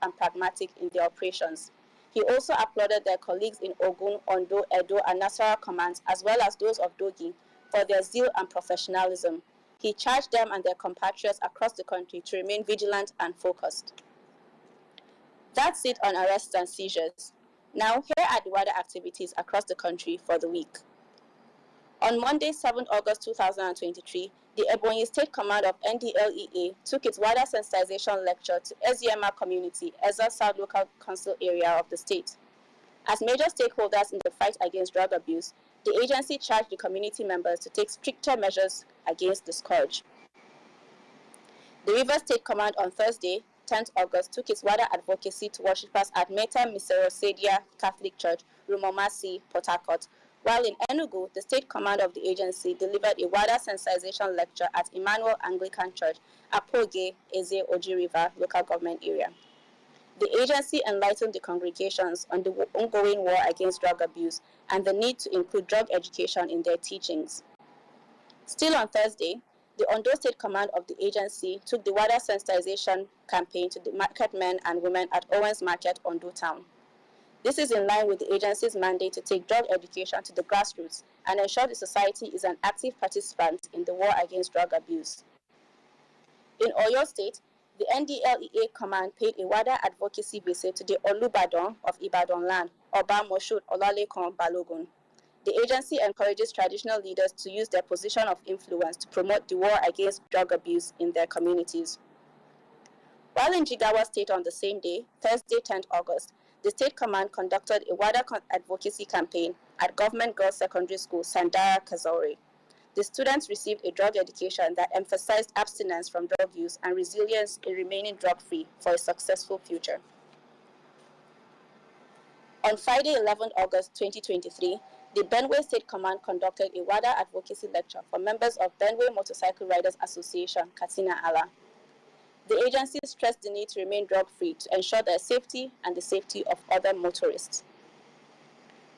and pragmatic in their operations. He also applauded their colleagues in Ogun, Ondo, Edo, and Nasarawa commands, as well as those of Dogi, for their zeal and professionalism. He charged them and their compatriots across the country to remain vigilant and focused. That's it on arrests and seizures. Now, here are the wider activities across the country for the week. On Monday, 7 August 2023, the Ebonyi State Command of NDLEA took its wider sensitization lecture to Eziema community, Ezza South Local Council area of the state. As major stakeholders in the fight against drug abuse, the agency charged the community members to take stricter measures against the scourge. The Rivers State Command on Thursday, 10th August, took its wider advocacy to worshippers at Meta Miserosedia Catholic Church, Rumomasi, Port Harcourt, while in Enugu, the State Command of the agency delivered a wider sensitization lecture at Emmanuel Anglican Church, Apoge, Eze Oji River local government area. The agency enlightened the congregations on the ongoing war against drug abuse and the need to include drug education in their teachings. Still on Thursday, the Ondo State Command of the agency took the wider sensitization campaign to the market men and women at Owens Market, Ondo Town. This is in line with the agency's mandate to take drug education to the grassroots and ensure the society is an active participant in the war against drug abuse. In Oyo State, the NDLEA command paid a wider advocacy visit to the Olubadan of Ibadan land, Oba Moshood Olalekan Balogun. The agency encourages traditional leaders to use their position of influence to promote the war against drug abuse in their communities. While in Jigawa State on the same day, Thursday, 10th August, the State Command conducted a wider advocacy campaign at Government Girls Secondary School, Sandara Kazaure. The students received a drug education that emphasized abstinence from drug use and resilience in remaining drug-free for a successful future. On Friday, 11th August 2023, the Benue State Command conducted a wider advocacy lecture for members of Benue Motorcycle Riders Association, Katsina Ala. The agency stressed the need to remain drug-free to ensure their safety and the safety of other motorists.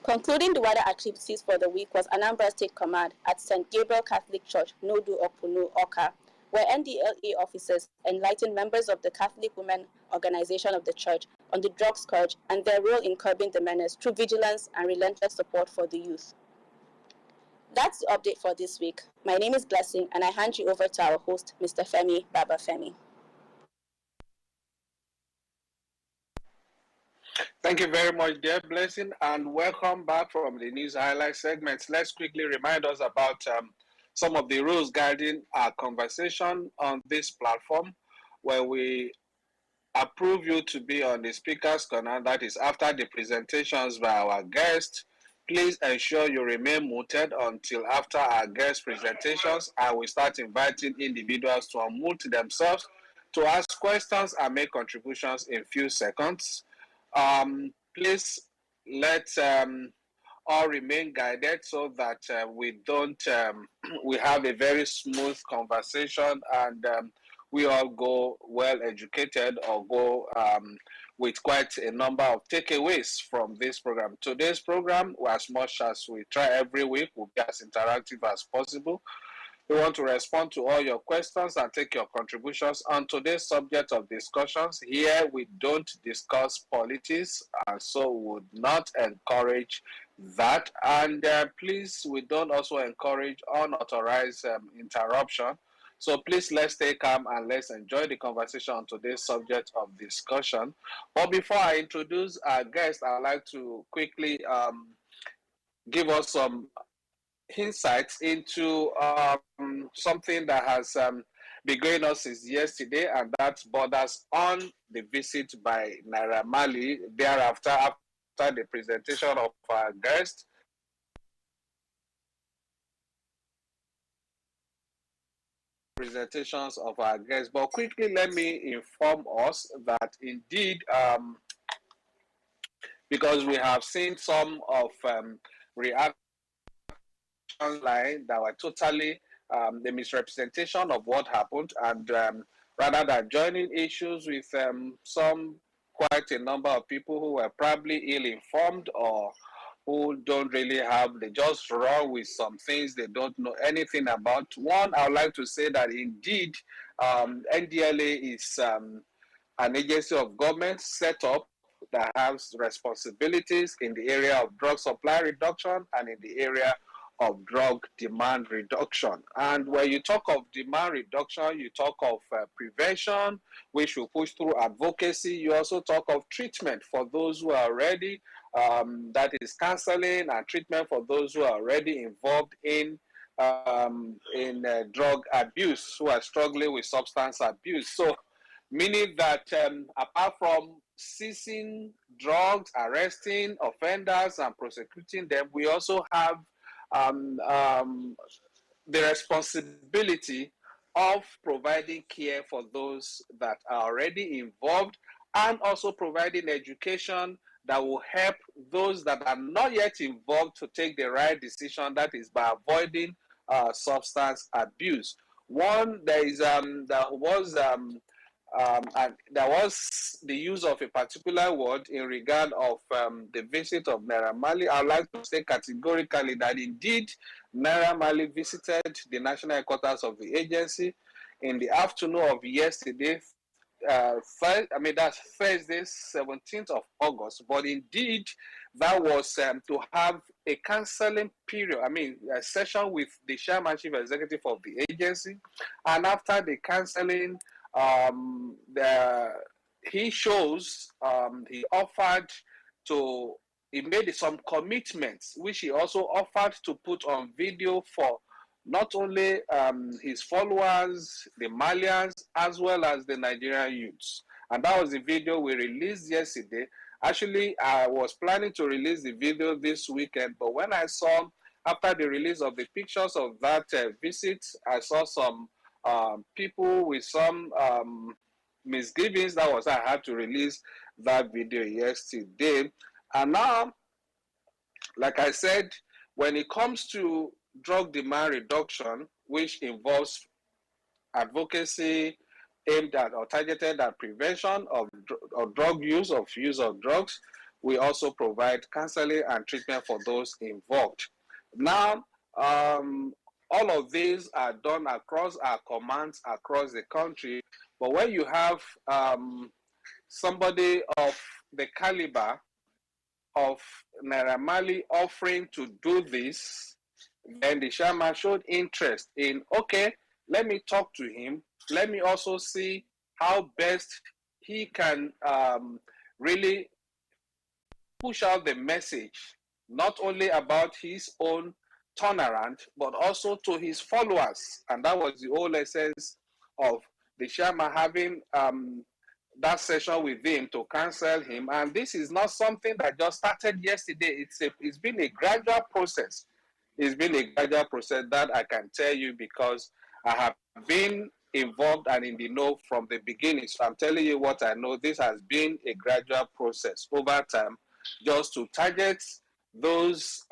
Concluding the wider activities for the week was Anambra State Command at St. Gabriel Catholic Church, Nodu Opunu, Oka, where NDLEA officers enlightened members of the Catholic Women Organization of the church on the drug scourge and their role in curbing the menace through vigilance and relentless support for the youth. That's the update for this week. My name is Blessing, and I hand you over to our host, Mr. Femi Babafemi. Thank you very much, dear Blessing, and welcome back from the news highlight segments. Let's quickly remind us about some of the rules guiding our conversation on this platform, where we approve you to be on the speaker's corner, that is after the presentations by our guests. Please ensure you remain muted until after our guest presentations, and we start inviting individuals to unmute themselves to ask questions and make contributions in few seconds. Please let all remain guided so that we don't we have a very smooth conversation and we all go well educated or go with quite a number of takeaways from this program. Today's program, as much as we try every week, will be as interactive as possible. We want to respond to all your questions and take your contributions on today's subject of discussions. Here, we don't discuss politics, and so would not encourage that. And please, we don't also encourage unauthorized interruption. So please, let's stay calm and let's enjoy the conversation on today's subject of discussion. But before I introduce our guest, I'd like to quickly give us some insights into something that has been going on since yesterday, and that borders on the visit by Naira Marley thereafter, after the presentation of our guest. Presentations of our guests, but quickly let me inform us that indeed, because we have seen some of reactions line that were totally the misrepresentation of what happened, and rather than joining issues with some quite a number of people who were probably ill-informed or who don't really have, they just run with some things they don't know anything about. One, I would like to say that indeed NDLA is an agency of government set up that has responsibilities in the area of drug supply reduction and in the area of drug demand reduction. And when you talk of demand reduction, you talk of prevention, which will push through advocacy. You also talk of treatment for those who are already, that is counseling and treatment for those who are already involved in drug abuse, who are struggling with substance abuse. So, meaning that apart from seizing drugs, arresting offenders, and prosecuting them, we also have the responsibility of providing care for those that are already involved, and also providing education that will help those that are not yet involved to take the right decision, that is by avoiding substance abuse. One, there was the use of a particular word in regard of the visit of Naira Marley. I would like to say categorically that indeed Naira Marley visited the national headquarters of the agency in the afternoon of yesterday. That's Thursday, 17th of August. But indeed, that was to have a counseling period, a session with the chairman chief executive of the agency. And after the counseling, he made some commitments, which he also offered to put on video for not only his followers, the Malians, as well as the Nigerian youths. And that was the video we released yesterday. Actually, I was planning to release the video this weekend, but when I saw, after the release of the pictures of that visit, I saw some people with some misgivings. That was I had to release that video yesterday. And now, like I said, when it comes to drug demand reduction, which involves advocacy aimed at or targeted at prevention of drug use of drugs, we also provide counseling and treatment for those involved. Now, all of these are done across our commands across the country. But when you have somebody of the caliber of Naira Marley offering to do this, then the chairman showed interest in, okay, let me talk to him. Let me also see how best he can really push out the message, not only about his own turnaround, but also to his followers. And that was the whole essence of the chairman having that session with him to counsel him. And this is not something that just started yesterday. It's been a gradual process. It's been a gradual process, that I can tell you, because I have been involved and in the know from the beginning. So I'm telling you what I know. This has been a gradual process over time, just to target those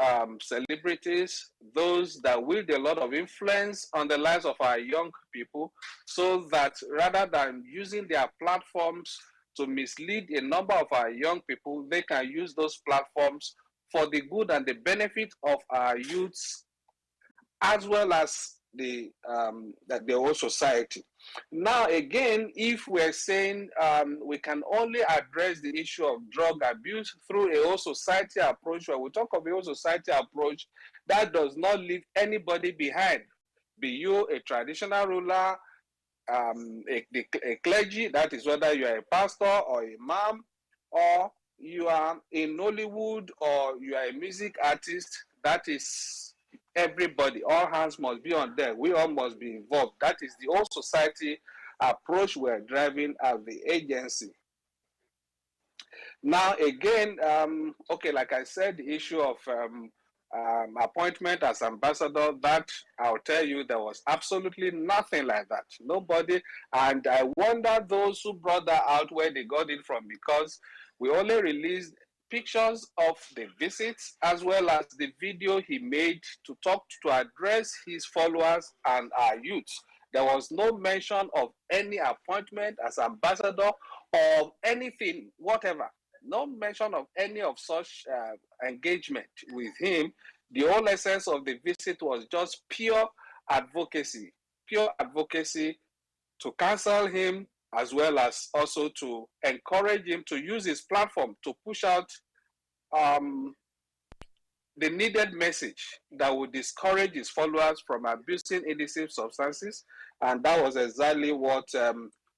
celebrities, those that wield a lot of influence on the lives of our young people, so that rather than using their platforms to mislead a number of our young people, they can use those platforms for the good and the benefit of our youths, as well as the whole society. Now, again, if we're saying we can only address the issue of drug abuse through a whole society approach, when we talk of a whole society approach, that does not leave anybody behind. Be you a traditional ruler, a clergy, that is whether you are a pastor or a imam, or you are in Nollywood, or you are a music artist, that is everybody. All hands must be on deck. We all must be involved. That is the whole society approach we're driving at the agency. Now, again, okay, like I said, the issue of appointment as ambassador, that I'll tell you, there was absolutely nothing like that. Nobody. And I wonder those who brought that out, where they got it from, because we only released pictures of the visits as well as the video he made to address his followers and our youths. There was no mention of any appointment as ambassador or anything, whatever. No mention of any of such engagement with him. The whole essence of the visit was just pure advocacy to counsel him as well as also to encourage him to use his platform to push out the needed message that would discourage his followers from abusing illicit substances. And that was exactly what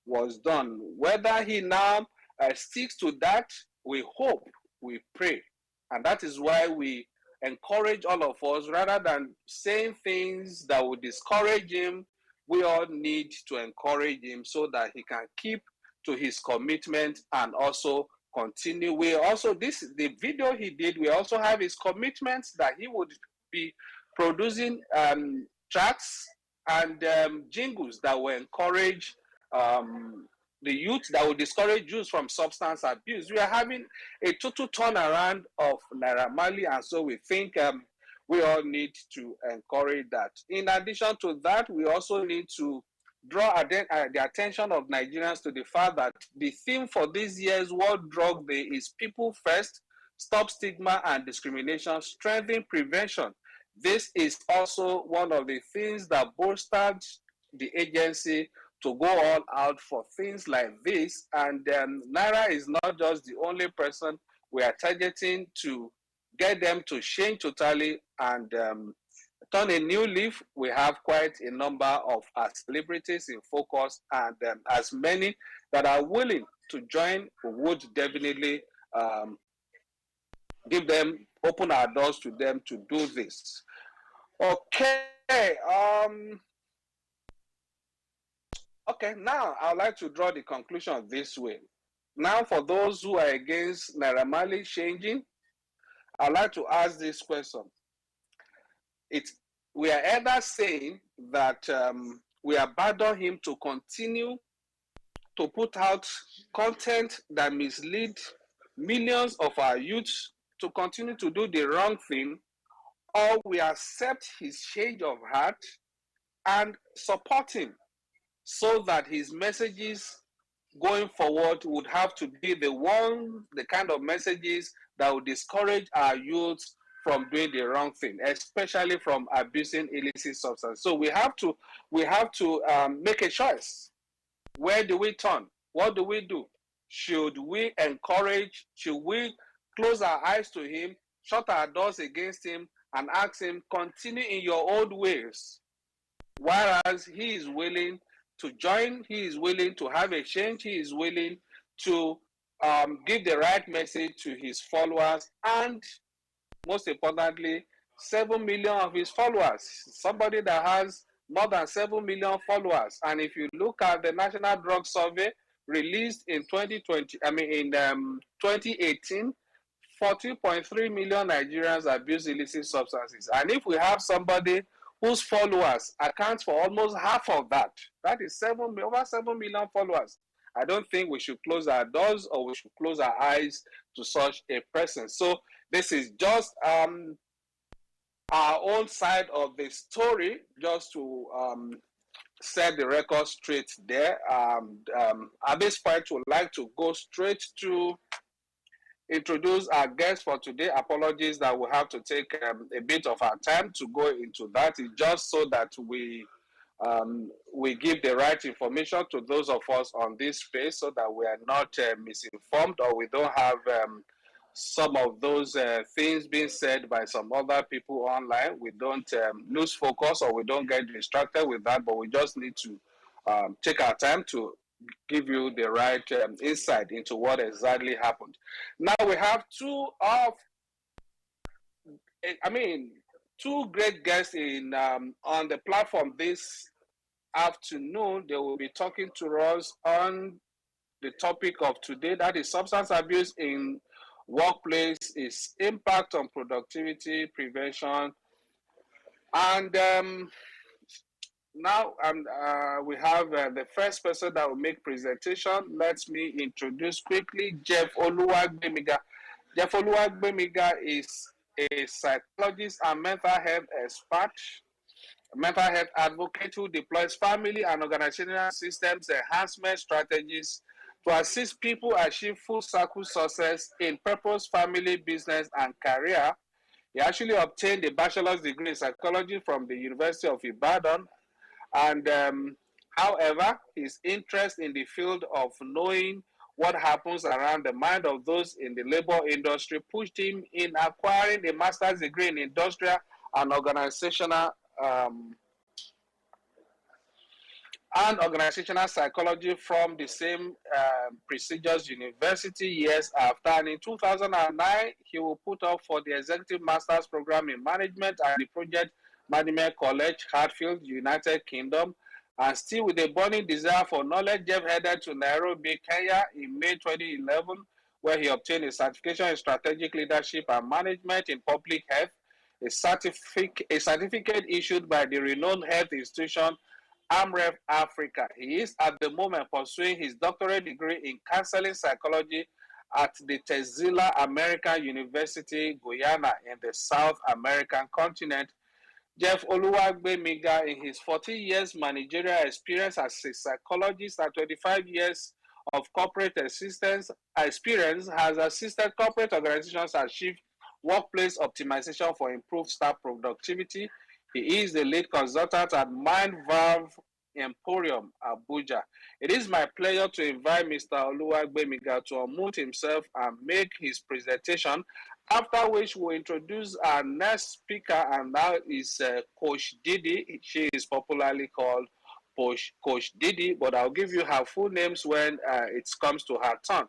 was done. Whether he now sticks to that, we hope, we pray. And that is why we encourage all of us, rather than saying things that would discourage him, we all need to encourage him so that he can keep to his commitment and also continue. We also, the video he did, we also have his commitments that he would be producing tracks and jingles that will encourage the youth, that will discourage youth from substance abuse. We are having a total turnaround of Naira Marley, and so we think we all need to encourage that. In addition to that, we also need to draw the attention of Nigerians to the fact that the theme for this year's World Drug Day is People First, Stop Stigma and Discrimination, Strengthen Prevention. This is also one of the things that bolstered the agency to go all out for things like this. And Naira is not just the only person we are targeting to get them to change totally and turn a new leaf. We have quite a number of celebrities in focus, and as many that are willing to join, would definitely open our doors to them to do this. Okay. Okay, now I'd like to draw the conclusion this way. Now, for those who are against Naira Marley changing, I'd like to ask this question. We are either saying that we abandon him to continue to put out content that mislead millions of our youths to continue to do the wrong thing, or we accept his change of heart and support him so that his messages going forward would have to be the kind of messages that would discourage our youths from doing the wrong thing, especially from abusing illicit substance. So we have to make a choice. Where do we turn? What do we do? Should we encourage? Should we close our eyes to him, shut our doors against him, and ask him, continue in your old ways? Whereas he is willing to join, he is willing to have a change, he is willing to give the right message to his followers, and most importantly, 7 million of his followers. Somebody that has more than 7 million followers. And if you look at the National Drug Survey released in 2018, 40.3 million Nigerians abuse illicit substances. And if we have somebody whose followers account for almost half of that, that is over 7 million followers, I don't think we should close our doors or we should close our eyes to such a person. So this is just our own side of the story, just to set the record straight there. At this point, we'd like to go straight to introduce our guest for today. Apologies that we have to take a bit of our time to go into that. It's just so that we give the right information to those of us on this space, so that we are not misinformed, or we don't have some of those things being said by some other people online. We don't lose focus, or we don't get distracted with that, but we just need to take our time to give you the right insight into what exactly happened. Now we have two great guests on the platform this afternoon. They will be talking to us on the topic of today, that is substance abuse in workplace, its impact on productivity, prevention. And now we have the first person that will make presentation. Let me introduce quickly Jeff Oluwagbemiga. Jeff Oluwagbemiga is a psychologist and mental health expert, mental health advocate who deploys family and organizational systems enhancement strategies to assist people achieve full circle success in purpose, family, business, and career. He actually obtained a bachelor's degree in psychology from the University of Ibadan, and However, his interest in the field of knowing what happens around the mind of those in the labor industry pushed him in acquiring a master's degree in industrial and um, organizational psychology from the same prestigious university years after. And in 2009, he will put up for the executive master's program in management at the Project Management College, Hartfield, United Kingdom. And still with a burning desire for knowledge, Jeff headed to Nairobi, Kenya in May 2011, where he obtained a certification in strategic leadership and management in public health, a certificate issued by the renowned health institution AMREF Africa. He is at the moment pursuing his doctorate degree in counseling psychology at the Tezila American University, Guyana, in the South American continent. Jeff Oluwagbemiga, in his 40 years managerial experience as a psychologist and 25 years of corporate assistance experience, has assisted corporate organizations achieve workplace optimization for improved staff productivity. He is the lead consultant at Mind Valve Emporium, Abuja. It is my pleasure to invite Mr. Oluwagbemiga to unmute himself and make his presentation, after which we'll introduce our next speaker, and that is Coach Didi. She is popularly called Coach Didi, but I'll give you her full names when it comes to her turn.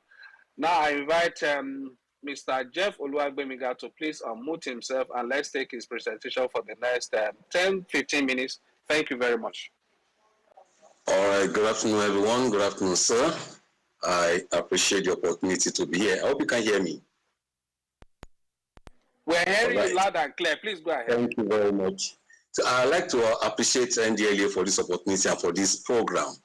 Now I invite Mr. Jeff Oluwagbemiga to please unmute himself, and let's take his presentation for the next 10-15 minutes. Thank you very much. All right, good afternoon, everyone. Good afternoon, sir. I appreciate the opportunity to be here. I hope you can hear me. We're hearing you loud and clear. Please go ahead. Thank you very much. So I'd like to appreciate NDLEA for this opportunity and for this program.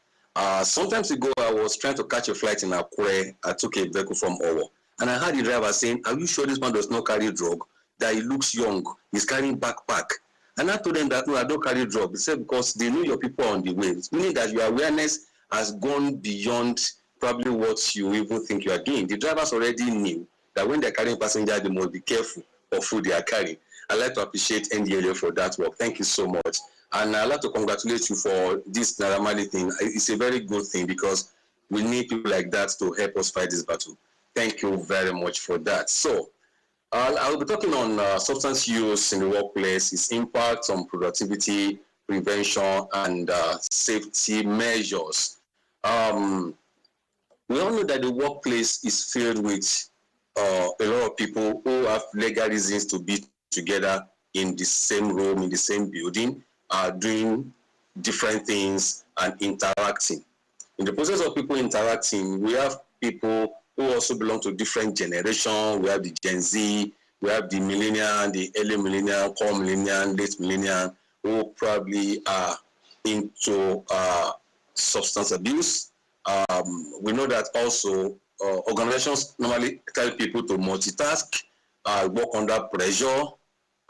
Some time ago, I was trying to catch a flight in Akure. I took a vehicle from Owo, and I heard the driver saying, "Are you sure this man does not carry drug? That he looks young. He's carrying backpack." And I told them that, no, I don't carry drug. They said, because they know your people are on the way. It's meaning that your awareness has gone beyond probably what you even think you are doing. The drivers already knew that when they're carrying passengers, they must be careful of who they are carrying. I'd like to appreciate NDLEA for that work. Thank you so much. And I'd like to congratulate you for this Naira Marley thing. It's a very good thing because we need people like that to help us fight this battle. Thank you very much for that. So, I'll be talking on substance use in the workplace, its impact on productivity, prevention, and safety measures. We all know that the workplace is filled with a lot of people who have legal reasons to be together in the same room, in the same building, doing different things and interacting. In the process of people interacting, we have people who also belong to different generations. We have the Gen Z, we have the millennial, the early millennial, core millennial, late millennial, who probably are into substance abuse. We know that also organizations normally tell people to multitask, work under pressure.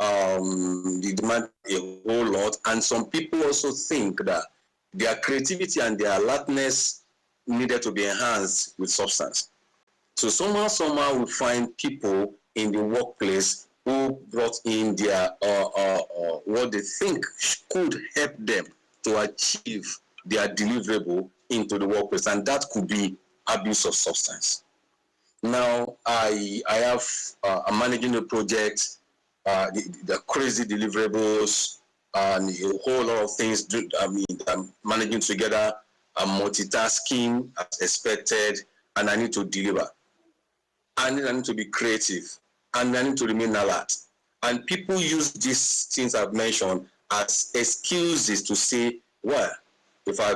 They demand a whole lot. And some people also think that their creativity and their alertness needed to be enhanced with substance. So somehow we find people in the workplace who brought in their what they think could help them to achieve their deliverable into the workplace, and that could be abuse of substance. Now I'm managing a project, the crazy deliverables and a whole lot of things. I'm managing together. I'm multitasking as expected, and I need to deliver. I need to be creative, and I need to remain alert. And people use these things I've mentioned as excuses to say, well, if I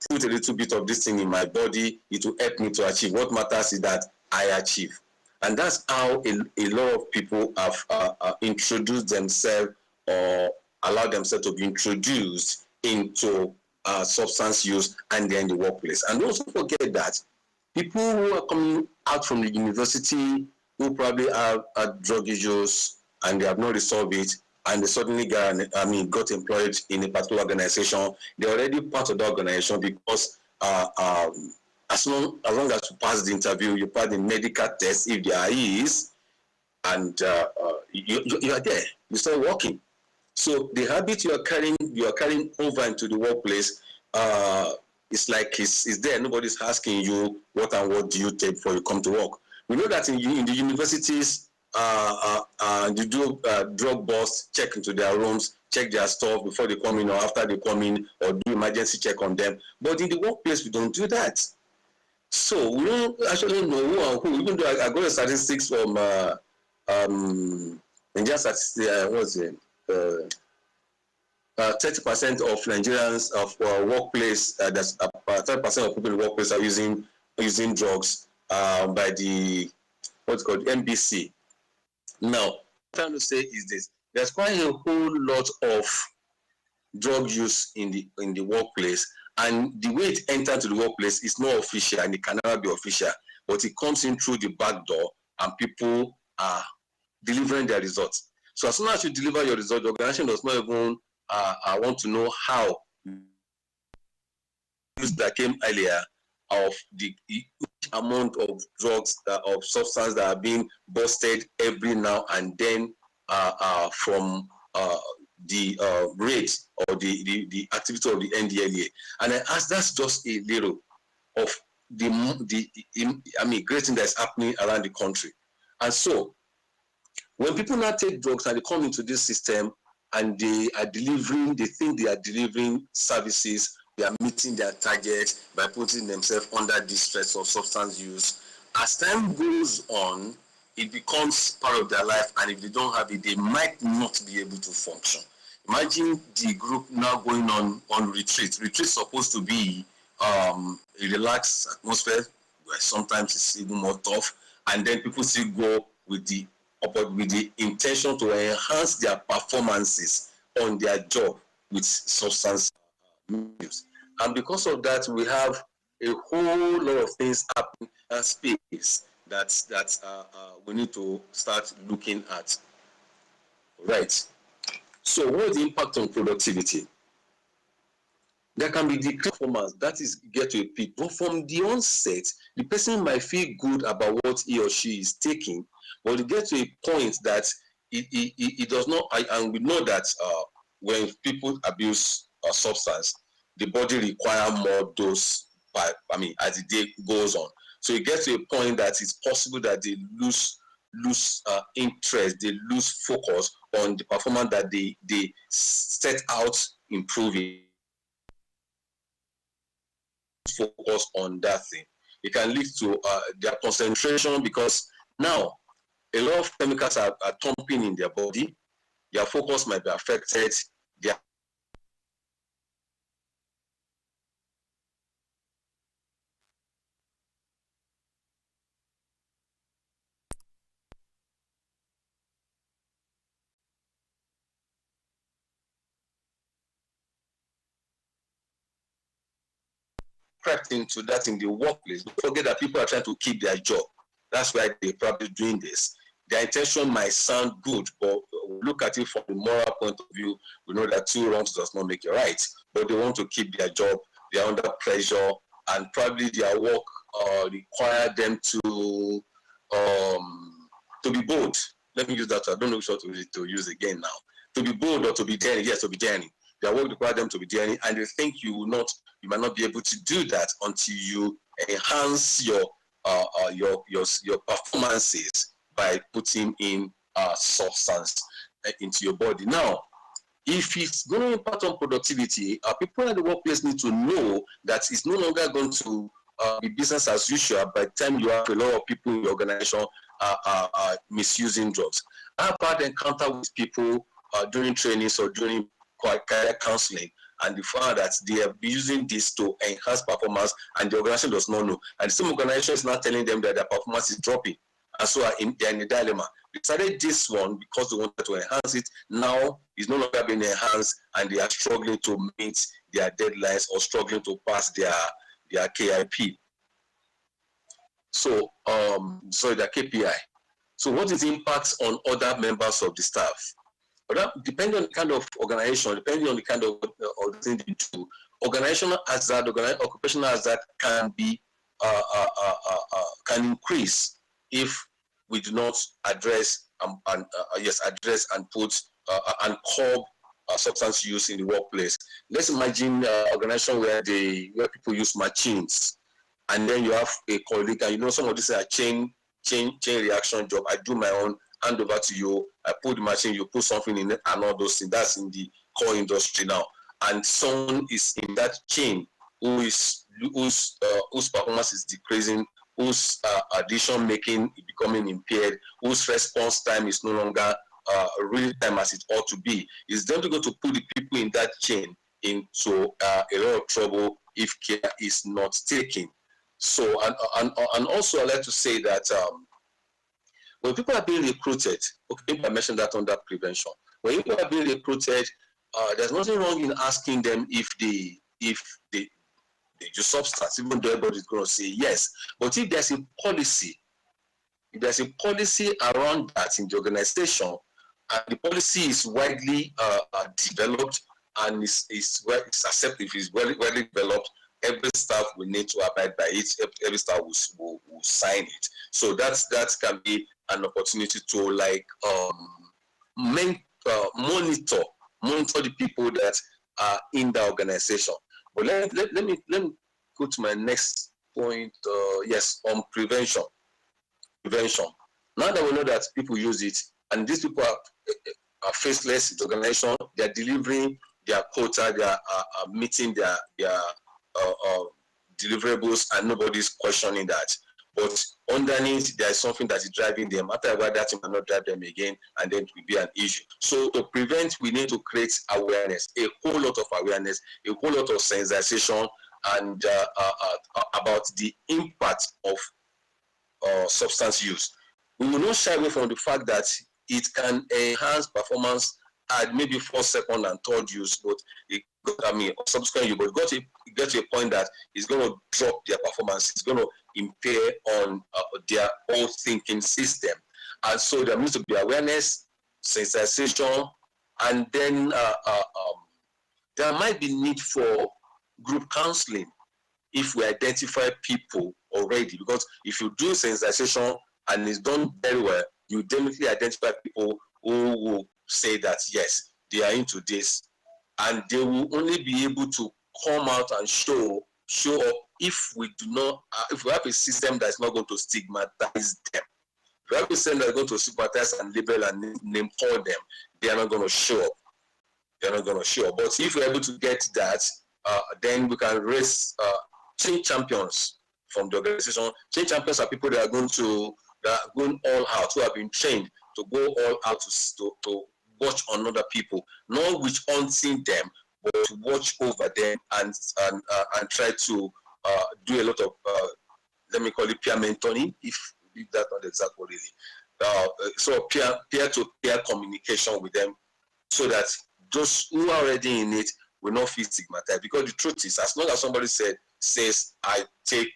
put a little bit of this thing in my body, it will help me to achieve. What matters is that I achieve. And that's how a lot of people have introduced themselves or allowed themselves to be introduced into substance use and then the workplace. And also forget that people who are coming out from the university who probably have drug issues and they have not resolved it, and they suddenly got employed in a particular organization, they're already part of the organization because as long as you pass the interview, you pass the medical test, if there is, and you are there, you start working. So the habit you are carrying over into the workplace it's like it's there. Nobody's asking you what and what do you take before you come to work. We know that in the universities, you do drug busts, check into their rooms, check their stuff before they come in or after they come in, or do emergency check on them. But in the workplace, we don't do that. So we don't actually know who and who. Even though I got the statistics from Nigerian statistics, what's it? 30% of Nigerians of workplace, that's 30% of people in the workplace are using drugs by the what's called NBC. Now, what I'm trying to say is this: there's quite a whole lot of drug use in the workplace, and the way it enters the workplace is not official, and it can never be official, but it comes in through the back door, and people are delivering their results. So as soon as you deliver your result, the organization does not even I want to know how that came earlier of the amount of drugs of substance that are being busted every now and then from the rate or the activity of the NDLEA. And I asked, that's just a little of the great thing that's happening around the country. And so when people now take drugs and they come into this system and they think they are delivering services, they are meeting their targets by putting themselves under the stress of substance use. As time goes on, it becomes part of their life, and if they don't have it, they might not be able to function. Imagine the group now going on retreat. Retreat is supposed to be a relaxed atmosphere, where sometimes it's even more tough, and then people still go with the intention to enhance their performances on their job with substance use. And because of that, we have a whole lot of things happening in space that we need to start looking at. Right. So what's the impact on productivity? There can be decreased performance, that is get to a peak, but from the onset, the person might feel good about what he or she is taking, but it gets to a point that it does not, and we know that when people abuse a substance, the body requires more dose as the day goes on. So it gets to a point that it's possible that they lose interest, they lose focus on the performance that they set out improving. Focus on that thing. It can lead to their concentration, because now a lot of chemicals are pumping in their body. Their focus might be affected. Their crept into that in the workplace. Don't forget that people are trying to keep their job. That's why they're probably doing this. Their intention might sound good, but look at it from the moral point of view. We know that two wrongs does not make a right, but they want to keep their job. They're under pressure, and probably their work require them to be bold. Let me use that. I don't know which one to use again now. To be bold or to be daring. Yes, to be daring. Their work requires them to be daring, and they think you might not be able to do that until you enhance your performances by putting in substance into your body. Now, if it's going to impact on productivity, people at the workplace need to know that it's no longer going to be business as usual by the time you have a lot of people in your organization misusing drugs. I've had encounter with people during trainings or during career counseling, and they found that they are using this to enhance performance, and the organization does not know. And the same organization is not telling them that their performance is dropping. And so they're in a dilemma. They started this one because they wanted to enhance it. Now it's no longer being enhanced, and they are struggling to meet their deadlines or struggling to pass their KIP. So, their KPI. So what is the impact on other members of the staff? But depending on the kind of organization, depending on the kind of thing they do, organizational hazard, occupational hazard can be can increase if we do not address and put and curb substance use in the workplace. Let's imagine organization where people use machines, and then you have a colleague, and you know some of this is a chain reaction job. I do my own, hand over to you. I put the machine, you put something in it, and all those things. That's in the core industry now. And someone is in that chain whose performance is decreasing, whose addition making is becoming impaired, whose response time is no longer real time as it ought to be. It's then going to put the people in that chain into a lot of trouble if care is not taken. So, and also I'd like to say that when people are being recruited, okay, I mentioned that under prevention. When people are being recruited, there's nothing wrong in asking them if they use substance, even though everybody's going to say yes. But if there's a policy around that in the organization, and the policy is widely developed and is accepted, is widely developed, every staff will need to abide by it. Every staff will sign it. So that can be an opportunity to like monitor the people that are in the organization. But let me go to my next point. Yes, on prevention. Now that we know that people use it, and these people are faceless in the organization, they are delivering their quota, they are meeting their deliverables, and nobody's questioning that. But underneath, there is something that is driving them. After a while, that might not drive them again, and then it will be an issue. So to prevent, we need to create awareness, a whole lot of awareness, a whole lot of sensitization, and about the impact of substance use. We will not shy away from the fact that it can enhance performance at maybe 4th, 2nd, and 3rd use, but subsequent use, but get to a point that it's going to drop their performance. It's going to impair on their whole thinking system. And so there needs to be awareness, sensitization, and then there might be need for group counseling if we identify people already, because if you do sensitization and it's done very well, you definitely identify people who will say that yes, they are into this, and they will only be able to come out and show up if we do not, if we have a system that's not going to stigmatize them. If we have a system that's going to stigmatize and label and name call them, they are not going to show up. They're not going to show up. But if we're able to get that, then we can raise change champions from the organization. Change champions are people that are going all out, who have been trained to go all out to watch on other people, not witch hunting them, but to watch over them and try to do a lot of let me call it peer mentoring, if that's not exactly really. So peer-to-peer communication with them, so that those who are already in it will not feel stigmatized. Because the truth is, as long as somebody says, I take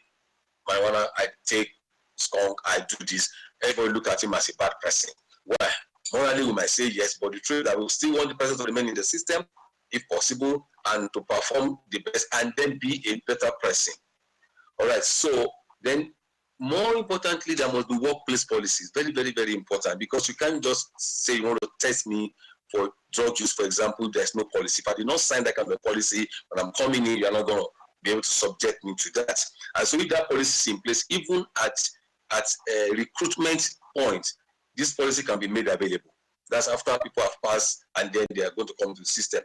marijuana, I take skunk, I do this, everybody look at him as a bad person. Why? Morally, we might say yes, but the truth is that we still want the person to remain in the system, if possible, and to perform the best, and then be a better person. All right, so then more importantly, there must be workplace policies. Very, very, very important, because you can't just say you want to test me for drug use, for example. There's no policy. If I did not sign that kind of policy, when I'm coming in, you're not going to be able to subject me to that. And so if that policy is in place, even at a recruitment point, this policy can be made available. That's after people have passed and then they are going to come to the system.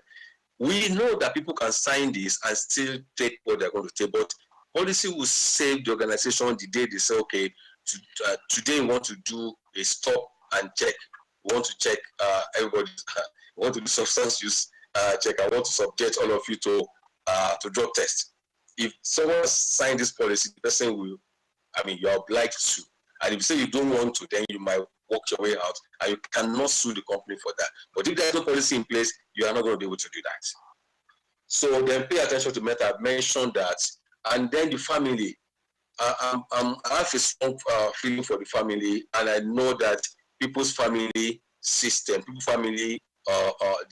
We know that people can sign this and still take what they're going to take, but policy will save the organization the day they say, okay, today we want to do a stop and check. We want to check everybody. We want to do substance use check. I want to subject all of you to drug test. If someone signs this policy, the person will, you're obliged to. And if you say you don't want to, then you might walk your way out, and you cannot sue the company for that. But if there's no policy in place, you are not going to be able to do that. So then pay attention to matter. I've mentioned that. And then the family. I have a strong feeling for the family, and I know that people's family system, the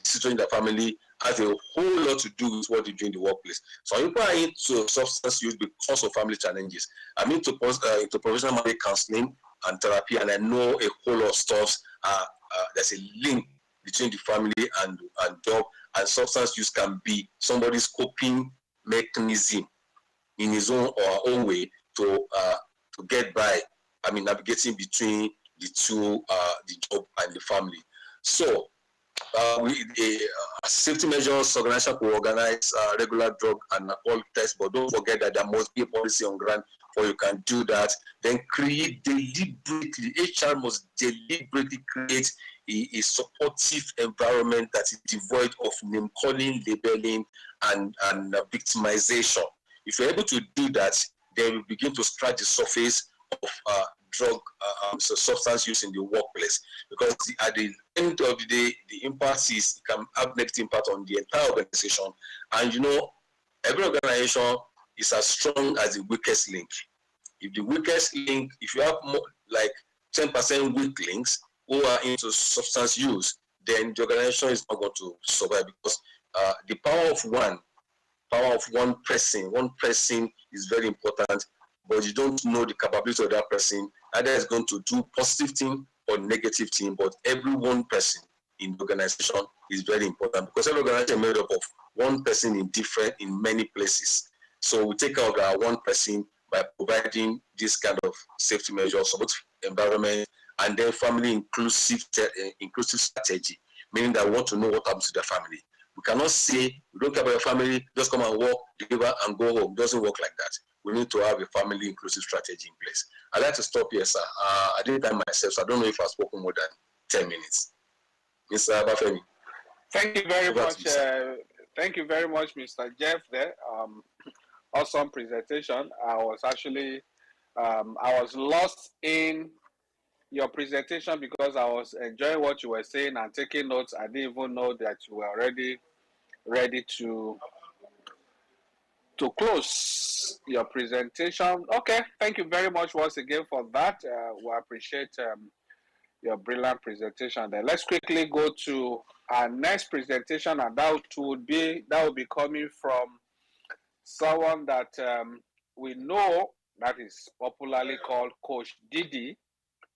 situation in the family has a whole lot to do with what they do in the workplace. So people are into substance use because of family challenges. I'm into professional marriage counseling and therapy, and I know a whole lot of stuff. There's a link between the family and job, and substance use can be somebody's coping mechanism in his own or her own way to get by. I mean, navigating between the two, the job and the family. So, safety measures organization will organize regular drug and alcohol tests, but don't forget that there must be a policy on ground before you can do that. Then create deliberately, HR must deliberately create a supportive environment that is devoid of name calling, labeling, and victimization. If you're able to do that, then we begin to scratch the surface of drug substance use in the workplace, because at the end of the day, the impact is, it can have negative impact on the entire organization. And you know, every organization is as strong as the weakest link. If the weakest link, if you have more like 10% weak links who are into substance use, then the organization is not going to survive, because the power of one person is very important, but you don't know the capability of that person, either is going to do positive thing or negative thing. But every one person in the organization is very important, because every organization is made up of one person in many places. So we take out our one person by providing this kind of safety measures, support environment, and then family inclusive strategy, meaning that we want to know what happens to their family. We cannot say we don't care about your family, just come and work, deliver, and go home. It doesn't work like that. We need to have a family inclusive strategy in place. I'd like to stop here, sir. I didn't time myself, so I don't know if I've spoken more than 10 minutes. Mr. Abafemi. Thank you very much. Thank you very much, Mr. Jeff. There, awesome presentation. I was actually, I was lost in your presentation because I was enjoying what you were saying and taking notes. I didn't even know that you were already ready to close your presentation. Okay, thank you very much once again for that. We appreciate your brilliant presentation. Then let's quickly go to our next presentation, and that will be coming from someone that we know, that is popularly called Coach Didi.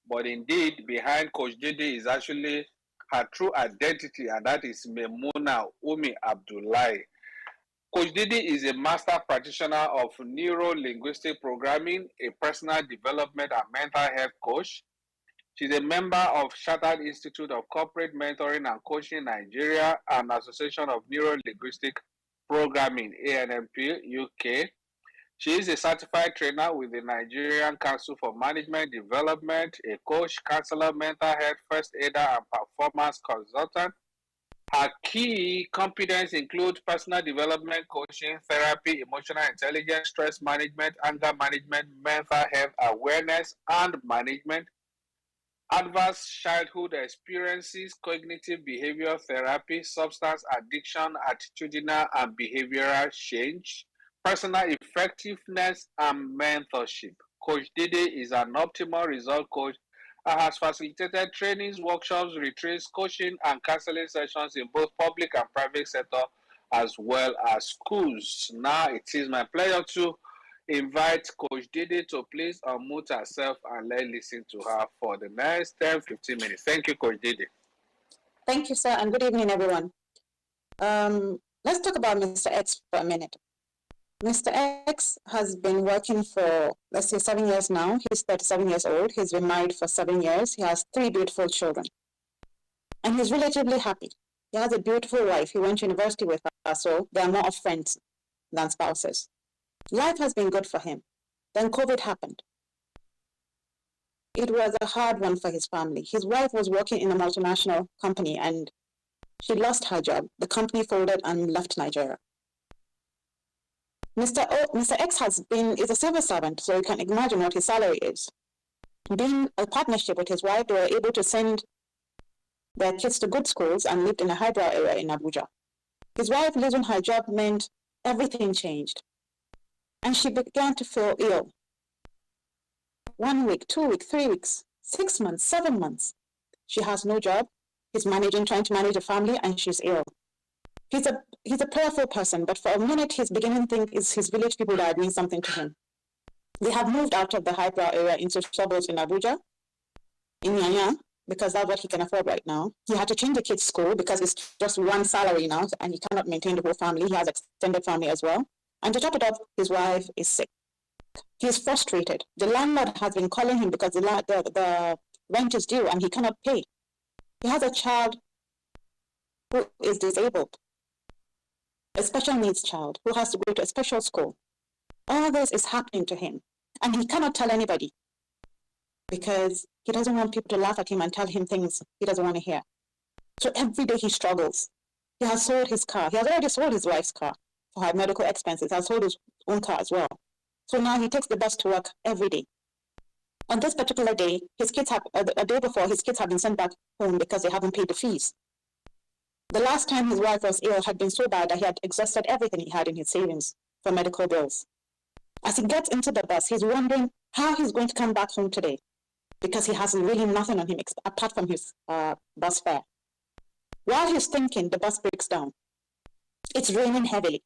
But indeed, behind Coach Didi is actually her true identity, and that is Memuna Umi Abdullahi. Coach Didi is a master practitioner of neuro-linguistic programming, a personal development and mental health coach. She's a member of Chartered Institute of Corporate Mentoring and Coaching Nigeria and Association of Neuro-Linguistic Programming, ANMP, UK. She is a certified trainer with the Nigerian Council for Management Development, a coach, counselor, mental health, first aider, and performance consultant. Her key competence include personal development, coaching, therapy, emotional intelligence, stress management, anger management, mental health awareness and management, adverse childhood experiences, cognitive behavior therapy, substance addiction, attitudinal and behavioral change, personal effectiveness, and mentorship. Coach Didi is an optimal result coach and has facilitated trainings, workshops, retreats, coaching, and counseling sessions in both public and private sector, as well as schools. Now it is my pleasure to invite Coach Didi to please unmute herself and let's listen to her for the next 10-15 minutes. Thank you, Coach Didi. Thank you, sir, and good evening, everyone. Let's talk about Mr. X for a minute. Mr. X has been working for, let's say, 7 years now. He's 37 years old. He's been married for 7 years. He has 3 beautiful children. And he's relatively happy. He has a beautiful wife. He went to university with her, so they are more of friends than spouses. Life has been good for him. Then COVID happened. It was a hard one for his family. His wife was working in a multinational company and she lost her job. The company folded and left Nigeria. Mr. X is a civil servant, so you can imagine what his salary is. Being a partnership with his wife, they were able to send their kids to good schools and lived in a highbrow area in Abuja. His wife losing her job meant everything changed. And she began to feel ill. 1 week, 2 weeks, 3 weeks, 6 months, 7 months. She has no job. He's trying to manage a family, and she's ill. He's a prayerful person, but for a minute, he's beginning to think it's his village people that are doing something to him. They have moved out of the highbrow area into suburbs in Abuja, in Nyanya, because that's what he can afford right now. He had to change the kid's school because it's just one salary now and he cannot maintain the whole family. He has extended family as well. And to top it off, his wife is sick. He is frustrated. The landlord has been calling him because the rent is due and he cannot pay. He has a child who is disabled, a special needs child who has to go to a special school. All this is happening to him and he cannot tell anybody because he doesn't want people to laugh at him and tell him things he doesn't want to hear. So every day he struggles. He has sold his car. He has already sold his wife's car for her medical expenses. He has sold his own car as well. So now he takes the bus to work every day. On this particular day, his kids have, a day before, his kids have been sent back home because they haven't paid the fees. The last time his wife was ill had been so bad that he had exhausted everything he had in his savings for medical bills. As he gets into the bus, he's wondering how he's going to come back home today because he has really nothing on him apart from his bus fare. While he's thinking, the bus breaks down. It's raining heavily.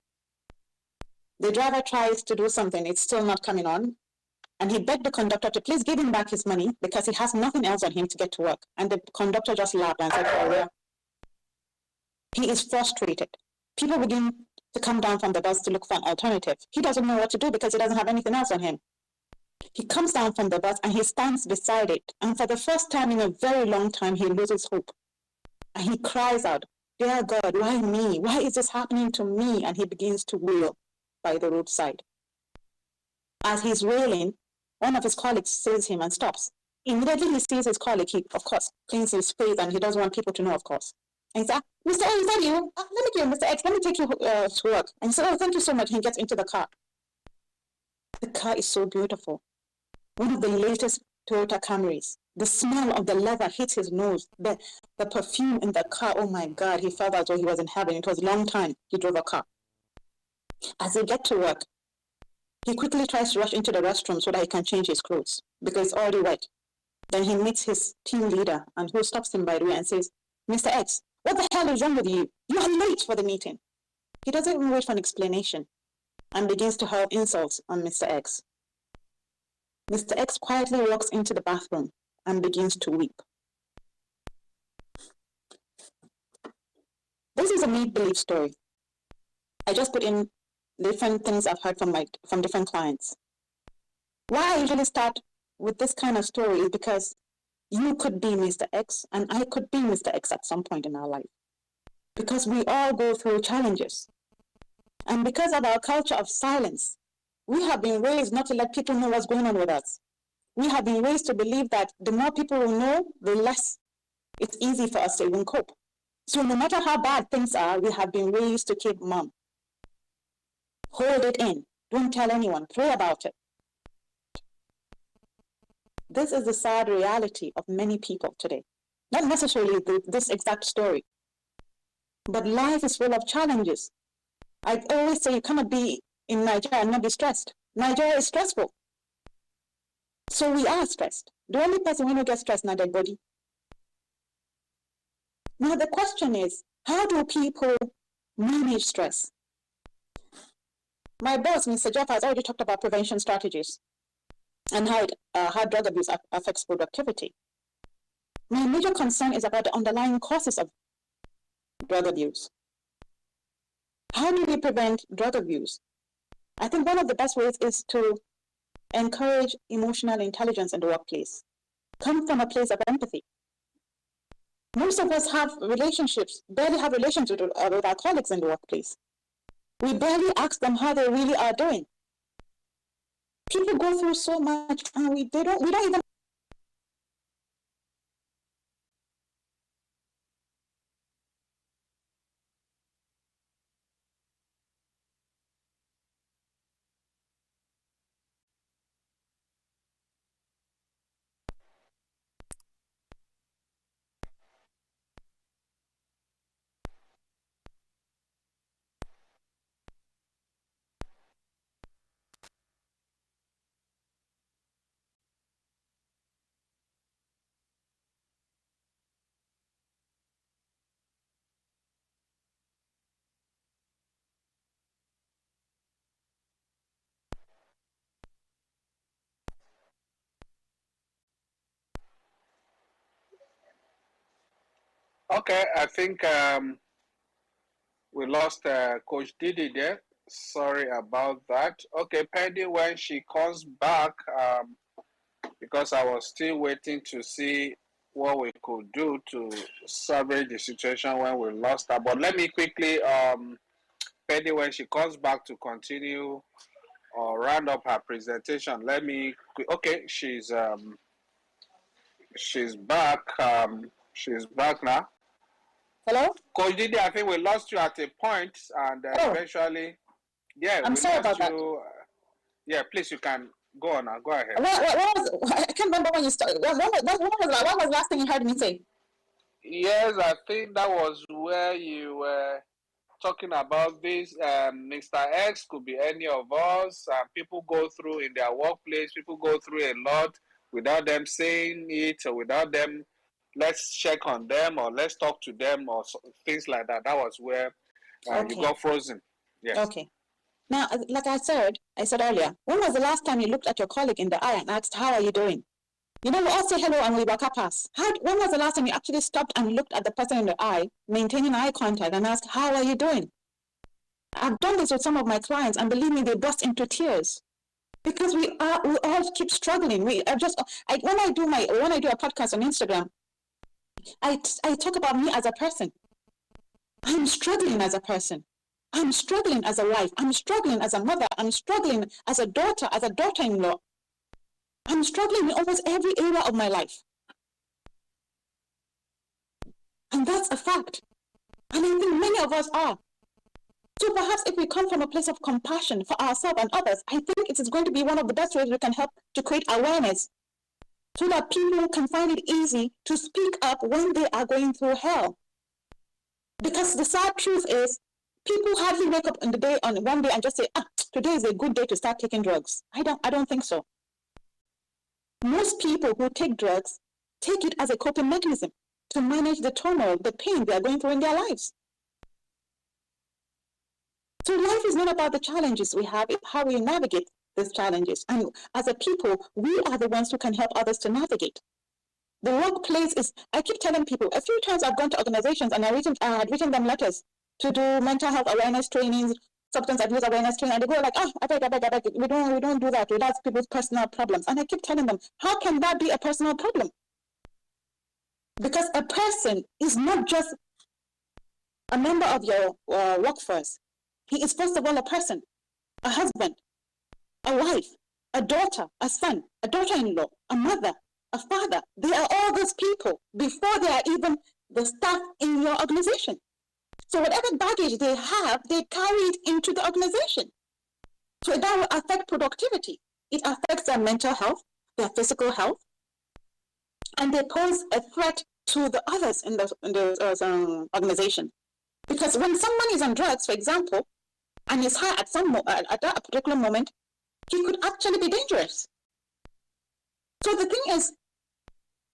The driver tries to do something, it's still not coming on. And he begged the conductor to please give him back his money because he has nothing else on him to get to work. And the conductor just laughed and said, oh, yeah. He is frustrated. People begin to come down from the bus to look for an alternative. He doesn't know what to do because he doesn't have anything else on him. He comes down from the bus and he stands beside it. And for the first time in a very long time, he loses hope. And he cries out, dear God, why me? Why is this happening to me? And he begins to wail by the roadside. As he's wailing, one of his colleagues sees him and stops. Immediately he sees his colleague, he, of course, cleans his face and he doesn't want people to know, of course. And he said, Mr. A, is that you? Let me give Mr. X, let me take you to work. And he said, oh, thank you so much. He gets into the car. The car is so beautiful. One of the latest Toyota Camrys. The smell of the leather hits his nose. The perfume in the car, oh my God, he felt as though he was in heaven. It was a long time he drove a car. As they get to work, he quickly tries to rush into the restroom so that he can change his clothes because it's already wet. Then he meets his team leader and who stops him, by the way, and says, Mr. X, what the hell is wrong with you? You are late for the meeting. He doesn't even wait for an explanation and begins to hurl insults on Mr. X. Mr. X quietly walks into the bathroom and begins to weep. This is a make-believe story. I just put in different things I've heard from different clients. Why I usually start with this kind of story is because you could be Mr. X and I could be Mr. X at some point in our life. Because we all go through challenges. And because of our culture of silence, we have been raised not to let people know what's going on with us. We have been raised to believe that the more people will know, the less it's easy for us to even cope. So no matter how bad things are, we have been raised to keep mum. Hold it in. Don't tell anyone. Pray about it. This is the sad reality of many people today. Not necessarily this exact story, but life is full of challenges. I always say you cannot be in Nigeria and not be stressed. Nigeria is stressful. So we are stressed. The only person who gets stressed is not their body. Now the question is, how do people manage stress? My boss, Mr. Jeff, has already talked about prevention strategies and how drug abuse affects productivity. My major concern is about the underlying causes of drug abuse. How do we prevent drug abuse? I think one of the best ways is to encourage emotional intelligence in the workplace. Come from a place of empathy. Most of us have relationships, barely have relationships with our colleagues in the workplace. We barely ask them how they really are doing. People go through so much and we don't even Okay, I think we lost Coach Didi there. Sorry about that. Okay, pending when she comes back, because I was still waiting to see what we could do to salvage the situation when we lost her. But let me quickly, pending when she comes back to continue or round up her presentation. Let me. Okay, she's back. She's back now. Hello? Coach Didi, I think we lost you at a point, and eventually, yeah, I'm we sorry lost about you. Yeah, please, you can go on now. Go ahead. What was, I can't remember when you started. What was the last thing you heard me say? Yes, I think that was where you were talking about this. Mr. X could be any of us. People go through in their workplace, people go through a lot without them saying it or without them, let's check on them or let's talk to them or things like that. That was where you got frozen. Yes. Okay. Now, like I said earlier, when was the last time you looked at your colleague in the eye and asked, how are you doing? You know, we all say hello and we walk past. When was the last time you actually stopped and looked at the person in the eye, maintaining eye contact and asked, how are you doing? I've done this with some of my clients, and believe me, they burst into tears because we all keep struggling. When I do a podcast on Instagram, I talk about me as a person. I'm struggling as a person. I'm struggling as a wife. I'm struggling as a mother. I'm struggling as a daughter-in-law. I'm struggling in almost every area of my life. And that's a fact. And I think many of us are. So perhaps if we come from a place of compassion for ourselves and others, I think it is going to be one of the best ways we can help to create awareness so that people can find it easy to speak up when they are going through hell. Because the sad truth is, people hardly wake up on one day and just say, today is a good day to start taking drugs. I don't think so. Most people who take drugs take it as a coping mechanism to manage the turmoil, the pain they are going through in their lives. So life is not about the challenges we have, it's how we navigate these challenges. And as a people, we are the ones who can help others to navigate. The workplace is, I keep telling people, a few times I've gone to organizations and I had written them letters to do mental health awareness trainings, substance abuse awareness training, and they go like, I beg, we don't do that. That's people's personal problems. And I keep telling them, how can that be a personal problem? Because a person is not just a member of your workforce. He is first of all a person, a husband, a wife, a daughter, a son, a daughter-in-law, a mother, a father. They are all those people before they are even the staff in your organization. So whatever baggage they have, they carry it into the organization. So that will affect productivity. It affects their mental health, their physical health, and they pose a threat to the others in the organization. Because when someone is on drugs, for example, and is high at that particular moment, he could actually be dangerous. So the thing is,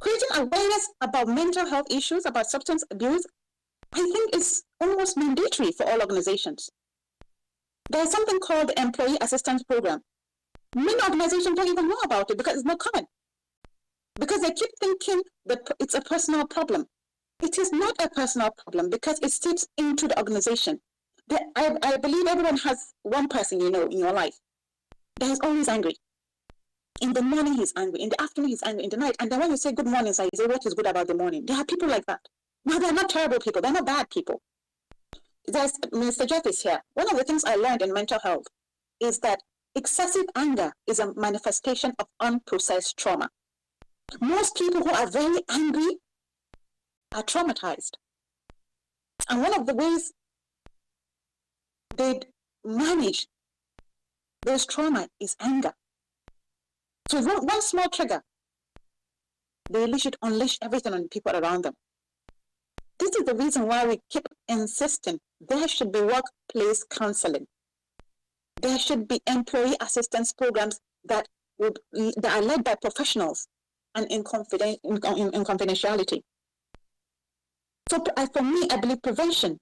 creating awareness about mental health issues, about substance abuse, I think is almost mandatory for all organizations. There's something called the Employee Assistance Program. Many organizations don't even know about it because it's not common. Because they keep thinking that it's a personal problem. It is not a personal problem because it seeps into the organization. I believe everyone has one person in your life that is always angry. In the morning he's angry, in the afternoon he's angry, in the night. And then when you say good morning, so you say what is good about the morning. There are people like that. Now they're not terrible people, they're not bad people. There's Mr. Jeff is here. One of the things I learned in mental health is that excessive anger is a manifestation of unprocessed trauma. Most people who are very angry are traumatized. And one of the ways they manage those trauma is anger. So one small trigger, they unleash everything on people around them. This is the reason why we keep insisting there should be workplace counseling. There should be employee assistance programs that are led by professionals and in confidentiality. So for me, I believe prevention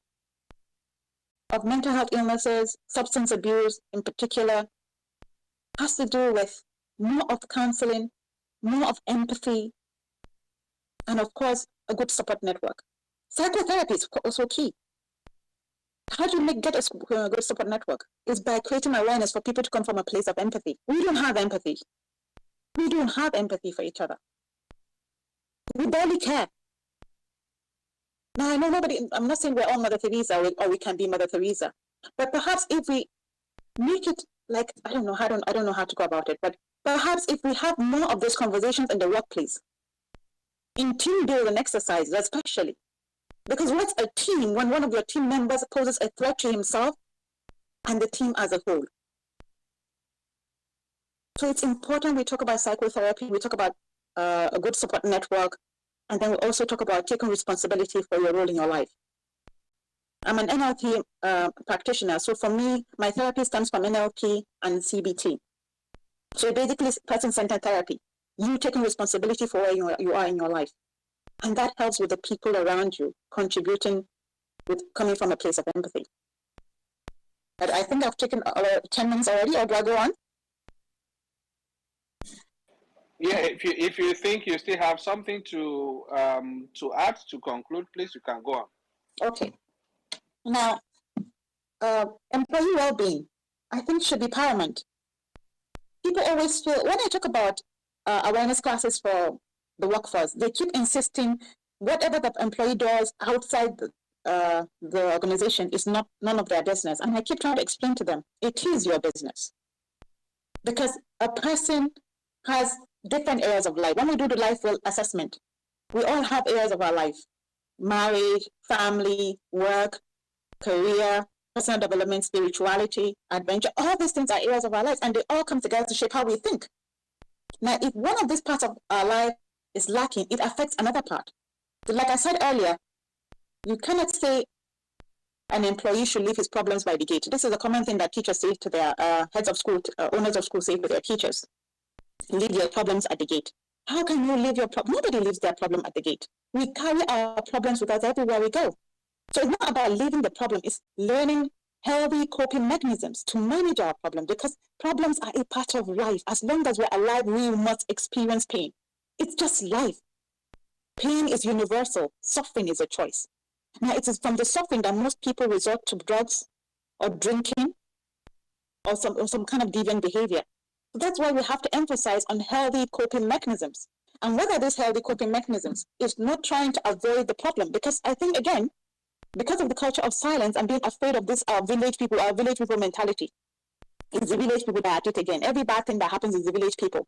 of mental health illnesses, substance abuse in particular, has to do with more of counseling, more of empathy, and of course, a good support network. Psychotherapy is also key. How do you get a good support network? Is by creating awareness for people to come from a place of empathy. We don't have empathy. We don't have empathy for each other. We barely care. Now, I know I'm not saying we're all Mother Teresa or we can be Mother Teresa, but perhaps if we make it like, I don't know how to go about it, but perhaps if we have more of those conversations in the workplace, in team building exercises especially, because what's a team when one of your team members poses a threat to himself and the team as a whole? So it's important we talk about psychotherapy, we talk about a good support network, and then we also talk about taking responsibility for your role in your life. I'm an NLP practitioner, so for me, my therapy stems from NLP and CBT. So basically, person-centered therapy, you taking responsibility for where you are in your life. And that helps with the people around you, contributing with coming from a place of empathy. But I think I've taken 10 minutes already, or do I go on? Yeah, if you think you still have something to add to conclude, please, you can go on. Okay. Now, employee well-being, I think, should be paramount. People always feel, when I talk about awareness classes for the workforce, they keep insisting whatever the employee does outside the organization is none of their business. And I keep trying to explain to them, it is your business. Because a person has different areas of life. When we do the life assessment, we all have areas of our life: marriage, family, work, career, personal development, spirituality, adventure. All these things are areas of our lives, and they all come together to shape how we think. Now, if one of these parts of our life is lacking, it affects another part. So like I said earlier, you cannot say an employee should leave his problems by the gate. This is a common thing that teachers say to their heads of school, owners of school say to their teachers. Leave your problems at the gate. How can you leave your problem? Nobody leaves their problem at the gate. We carry our problems with us everywhere we go. So it's not about leaving the problem, it's learning healthy coping mechanisms to manage our problem, because problems are a part of life. As long as we're alive, we must experience pain. It's just life. Pain is universal. Suffering is a choice. Now, it is from the suffering that most people resort to drugs or drinking or some kind of deviant behavior. So that's why we have to emphasize on healthy coping mechanisms. And what are these healthy coping mechanisms? It's not trying to avoid the problem, because I think, again, because of the culture of silence and being afraid of this our village people mentality. It's the village people that are it again. Every bad thing that happens is the village people.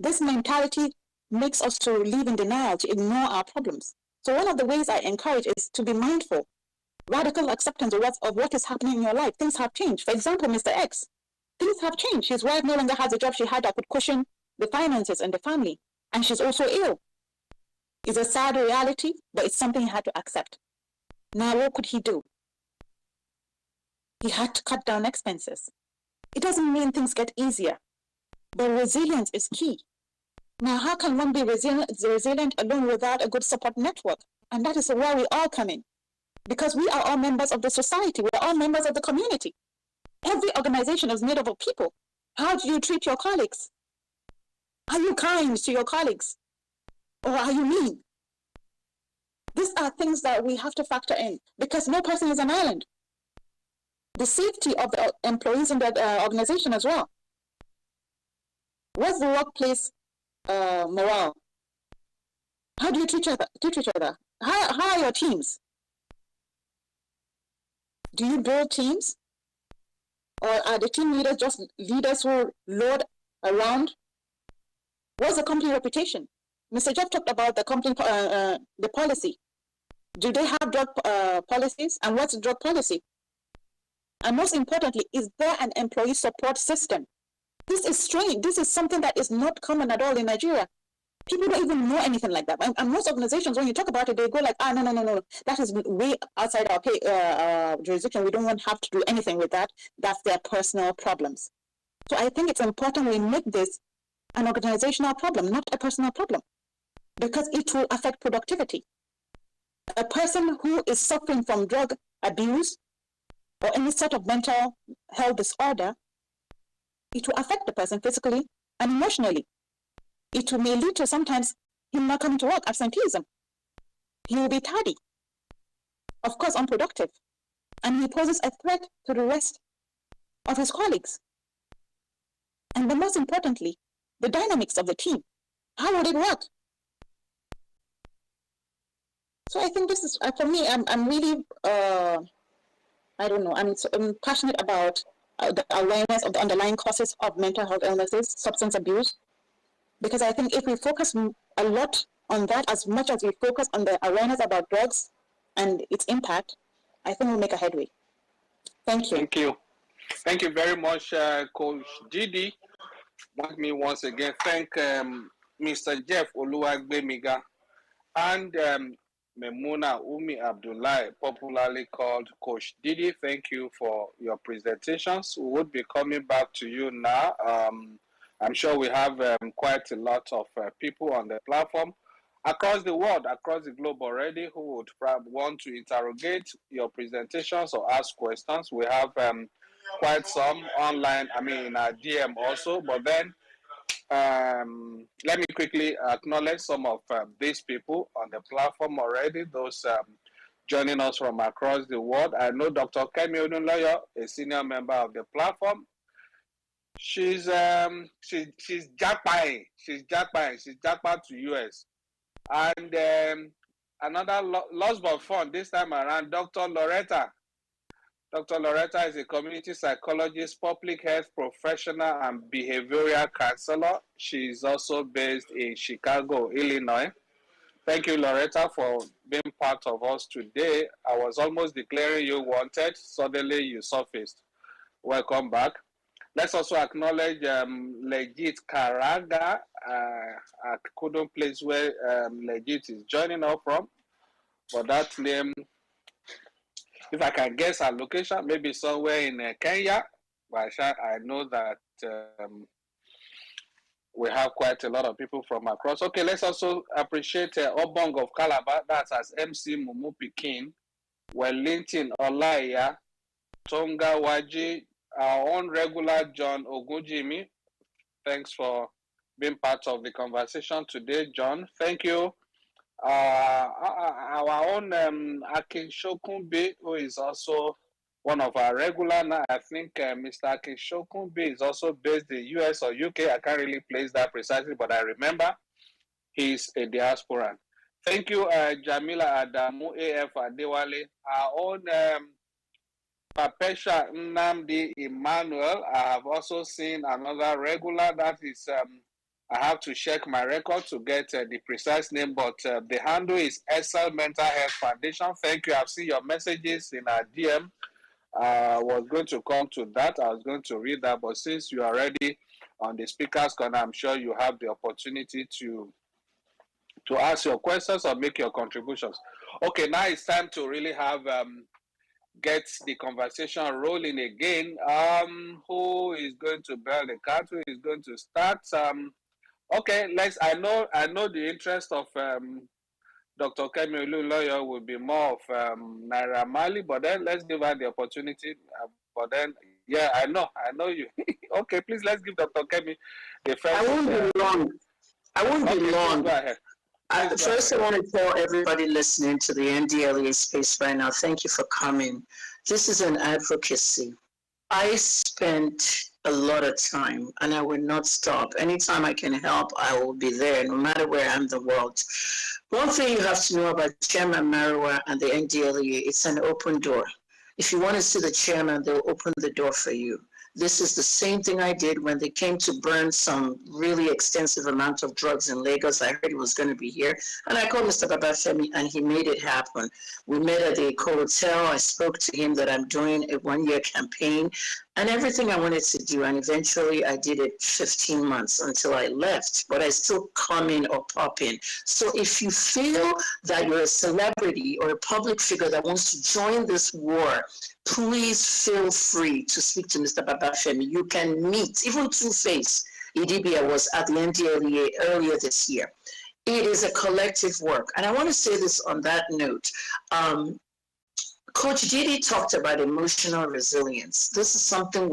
This mentality makes us to live in denial, to ignore our problems. So one of the ways I encourage is to be mindful, radical acceptance of what is happening in your life. Things have changed. For example, Mr. X, things have changed. His wife no longer has a job she had that could cushion the finances and the family. And she's also ill. It's a sad reality, but it's something he had to accept. Now, what could he do? He had to cut down expenses. It doesn't mean things get easier, but resilience is key. Now, how can one be resilient alone without a good support network? And that is where we all come in, because we are all members of the society. We're all members of the community. Every organization is made up of people. How do you treat your colleagues? Are you kind to your colleagues? Or are you mean? These are things that we have to factor in, because no person is an island. The safety of the employees in the organization as well. What's the workplace morale? How do you treat each other? How are your teams? Do you build teams? Or are the team leaders just leaders who lord around? What's the company reputation? Mr. Jeff talked about the company, the policy. Do they have drug policies? And what's drug policy? And most importantly, is there an employee support system? This is strange. This is something that is not common at all in Nigeria. People don't even know anything like that. And most organizations, when you talk about it, they go like, no. That is way outside our jurisdiction. We don't have to do anything with that. That's their personal problems. So I think it's important we make this an organizational problem, not a personal problem, because it will affect productivity. A person who is suffering from drug abuse or any sort of mental health disorder, it will affect the person physically and emotionally. May lead to sometimes him not coming to work, absenteeism. He will be tardy. of course, unproductive. And he poses a threat to the rest of his colleagues. And then most importantly, the dynamics of the team. How would it work? So I think this is, for me, I'm really, I don't know, I'm passionate about the awareness of the underlying causes of mental health illnesses, substance abuse, because I think if we focus a lot on that as much as we focus on the awareness about drugs and its impact, I think we'll make a headway. Thank you. Thank you. Thank you very much, Coach Didi. Let me once again thank Mr. Jeff Oluwagbemiga and Memuna Umi Abdullahi, popularly called Coach Didi. Thank you for your presentations. We would be coming back to you now. I'm sure we have quite a lot of people on the platform across the world, across the globe already, who would probably want to interrogate your presentations or ask questions. We have quite some online, in our DM also, but then let me quickly acknowledge some of these people on the platform already, those joining us from across the world. I know Dr. Kemi Odunloyo, a senior member of the platform. She's jackpying. She's jackpying to US. And another loss but fun this time around, Dr. Loretta. Dr. Loretta is a community psychologist, public health professional, and behavioral counselor. She is also based in Chicago, Illinois. Thank you, Loretta, for being part of us today. I was almost declaring you wanted. Suddenly, you surfaced. Welcome back. Let's also acknowledge Legit Karaga. I couldn't place where Legit is joining us from, but that name, if I can guess her location, maybe somewhere in Kenya. But I know that we have quite a lot of people from across. Okay, let's also appreciate Obong of Calabar. That's as MC Mumu Pikin, Wellington Olaya, Tonga Waji, our own regular John Ogunjimi. Thanks for being part of the conversation today, John. Thank you. Our own Akin Shokunbi, who is also one of our regular now. I think Mr. Akin Shokunbi is also based in US or UK. I can't really place that precisely, but I remember he's a diasporan. Thank you, Jamila Adamu, AF Adewale. Our own Papesha Nnamdi Emmanuel. I have also seen another regular that is I have to check my record to get the precise name, but the handle is SL Mental Health Foundation. Thank you. I've seen your messages in our DM. I was going to come to that. I was going to read that, but since you are already on the speaker's corner, I'm sure you have the opportunity to ask your questions or make your contributions. Okay, now it's time to really have get the conversation rolling again. Who is going to bear the cat? Who is going to start? Okay, I know the interest of Dr. Kemi Olunloyo will be more of Naira Marley, but then let's give her the opportunity. But then, yeah, I know you. Okay, please, let's give Dr. Kemi the first. I won't be long. I won't be long. Go ahead. First, I want to tell everybody listening to the NDLEA space right now, thank you for coming. This is an advocacy. I spent a lot of time and I will not stop. Anytime I can help, I will be there, no matter where I am in the world. One thing you have to know about Chairman Marwa and the NDLEA, it's an open door. If you want to see the chairman, they'll open the door for you. This is the same thing I did when they came to burn some really extensive amount of drugs in Lagos. I heard he was going to be here. And I called Mr. Babafemi and he made it happen. We met at the hotel. I spoke to him that I'm doing a one-year campaign and everything I wanted to do. And eventually I did it 15 months until I left, but I still come in or pop in. So if you feel that you're a celebrity or a public figure that wants to join this war, please feel free to speak to Mr. Babafemi. You can meet, even Two-Face Idibia was at the NDLEA earlier this year. It is a collective work. And I want to say this on that note. Coach Didi talked about emotional resilience. This is something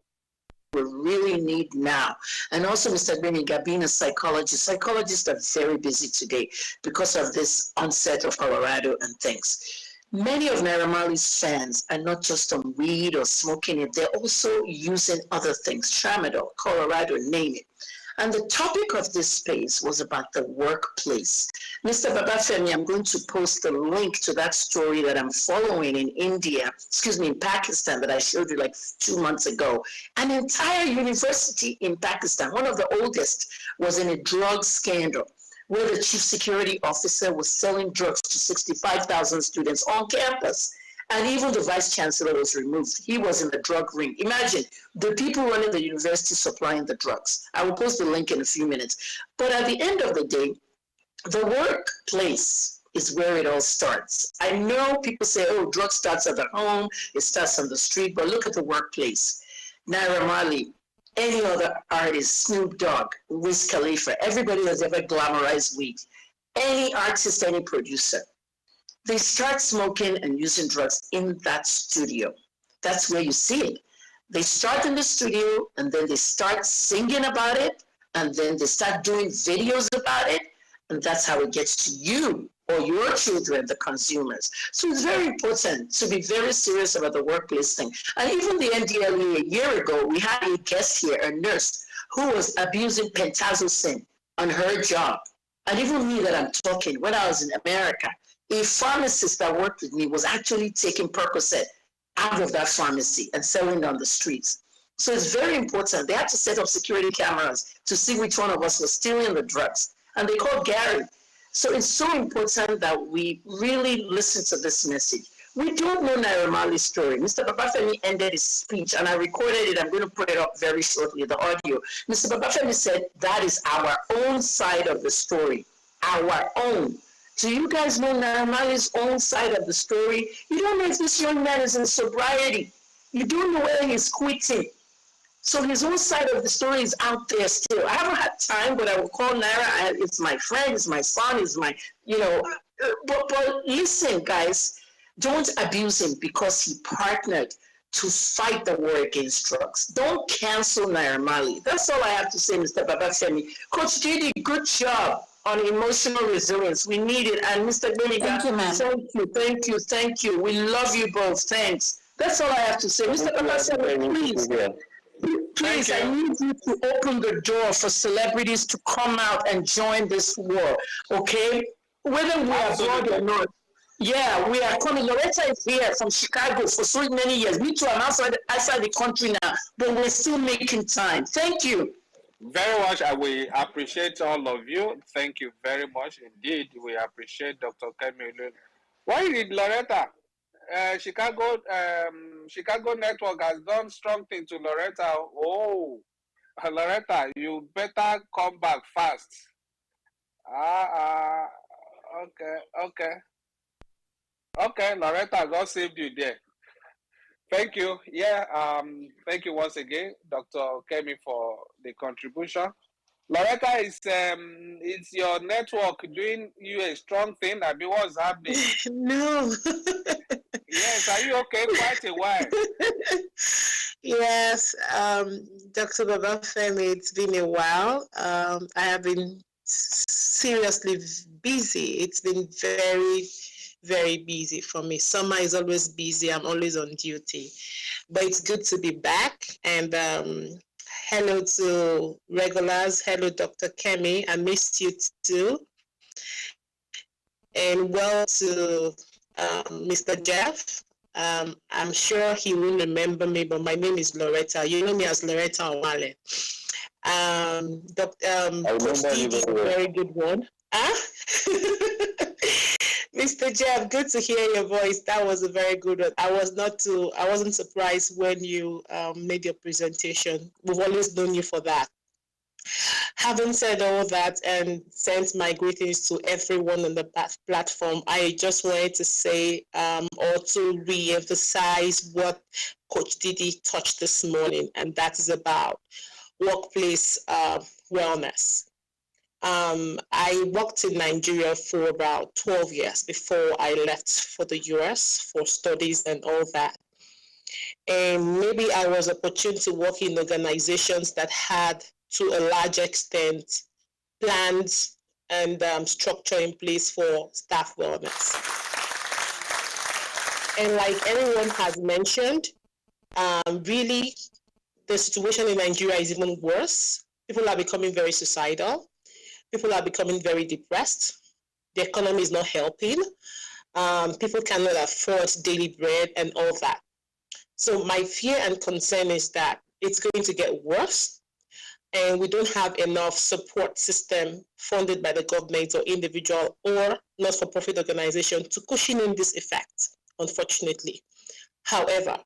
we really need now. And also Mr. Beniga, being a psychologist. Psychologists are very busy today because of this onset of Colorado and things. Many of Naira Marley's fans are not just on weed or smoking it, they're also using other things, tramadol, Colorado, name it. And the topic of this space was about the workplace. Mr. Babafemi, I'm going to post the link to that story that I'm following in in Pakistan, that I showed you like 2 months ago. An entire university in Pakistan, one of the oldest, was in a drug scandal where the chief security officer was selling drugs to 65,000 students on campus. And even the vice chancellor was removed. He was in the drug ring. Imagine the people running the university supplying the drugs. I will post the link in a few minutes. But at the end of the day, the workplace is where it all starts. I know people say, oh, drug starts at the home, it starts on the street, but look at the workplace. Naira Marley, any other artist, Snoop Dogg, Wiz Khalifa, everybody that's ever glamorized weed, any artist, any producer, they start smoking and using drugs in that studio. That's where you see it. They start in the studio and then they start singing about it and then they start doing videos about it, and that's how it gets to you or your children, the consumers. So it's very important to be very serious about the workplace thing. And even the NDLEA, a year ago, we had a guest here, a nurse, who was abusing pentazocine on her job. And even me that I'm talking, when I was in America, a pharmacist that worked with me was actually taking Percocet out of that pharmacy and selling it on the streets. So it's very important. They had to set up security cameras to see which one of us was stealing the drugs. And they called Gary. So it's so important that we really listen to this message. We don't know Naira Marley's story. Mr. Babafemi ended his speech, and I recorded it. I'm going to put it up very shortly, the audio. Mr. Babafemi said, that is our own side of the story, our own. Do you guys know Naira Marley's own side of the story? You don't know if this young man is in sobriety. You don't know whether he's quitting. So his own side of the story is out there still. I haven't had time, but I will call Naira. It's my friend, it's my son, it's my, but listen, guys, don't abuse him because he partnered to fight the war against drugs. Don't cancel Naira Marley. That's all I have to say, Mr. Babafemi. Coach Didi, good job on emotional resilience. We need it. And Mr. Beniga, thank you. We love you both. Thanks. That's all I have to say. Mr. Babafemi, please, I need you to open the door for celebrities to come out and join this war, okay? Whether we are abroad or not. Yeah, we are coming. Loretta is here from Chicago for so many years. Me too, I'm outside the country now, but we're still making time. Thank you. Very much. We appreciate all of you. Thank you very much indeed. We appreciate Dr. Kemi. Why did Loretta? Chicago Network has done strong things to Loretta. Oh, Loretta, you better come back fast. Okay, Loretta, God saved you there. Thank you. Yeah, thank you once again, Dr. Kemi, for the contribution. Loretta, it's your network doing you a strong thing. I mean, what's happening? No. Yes, are you okay? Quite a while. Yes, Dr. Babafemi, it's been a while. I have been seriously busy. It's been very, very busy for me. Summer is always busy. I'm always on duty. But it's good to be back. And hello to regulars. Hello, Dr. Kemi. I missed you too. And well to Mr. Jeff. I'm sure he will remember me, but my name is Loretta. You know me as Loretta Omale. Coach Didi is a very good one. Mr. Jeff, good to hear your voice. That was a very good one. I wasn't surprised when you made your presentation. We've always known you for that. Having said all that and sent my greetings to everyone on the platform, I just wanted to say or to re-emphasize what Coach Didi touched this morning, and that is about workplace wellness. I worked in Nigeria for about 12 years before I left for the US for studies and all that. And maybe I was opportune to work in organizations that had, to a large extent, plans and structure in place for staff wellness. And like everyone has mentioned, really, the situation in Nigeria is even worse. People are becoming very suicidal. People are becoming very depressed. The economy is not helping. People cannot afford daily bread and all that. So my fear and concern is that it's going to get worse, and we don't have enough support system funded by the government or individual or not-for-profit organization to cushion in this effect, unfortunately. However,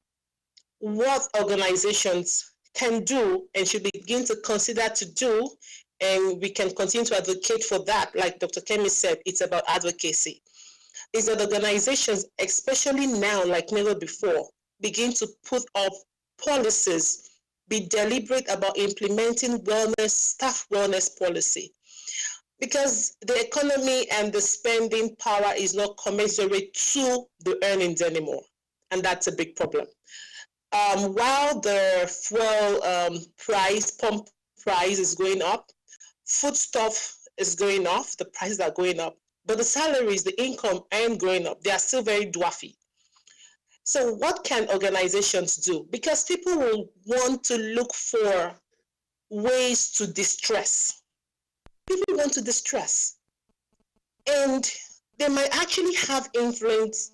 what organizations can do and should begin to consider to do, and we can continue to advocate for that, like Dr. Kemi said, it's about advocacy, is that organizations, especially now, like never before, begin to put up policies, be deliberate about implementing wellness, staff wellness policy. Because the economy and the spending power is not commensurate to the earnings anymore. And that's a big problem. While the fuel pump price is going up, foodstuff is going up, the prices are going up, but the salaries, the income aren't going up. They are still very dwarfy. So what can organizations do? Because people will want to look for ways to distress. People want to distress. And they might actually have influence.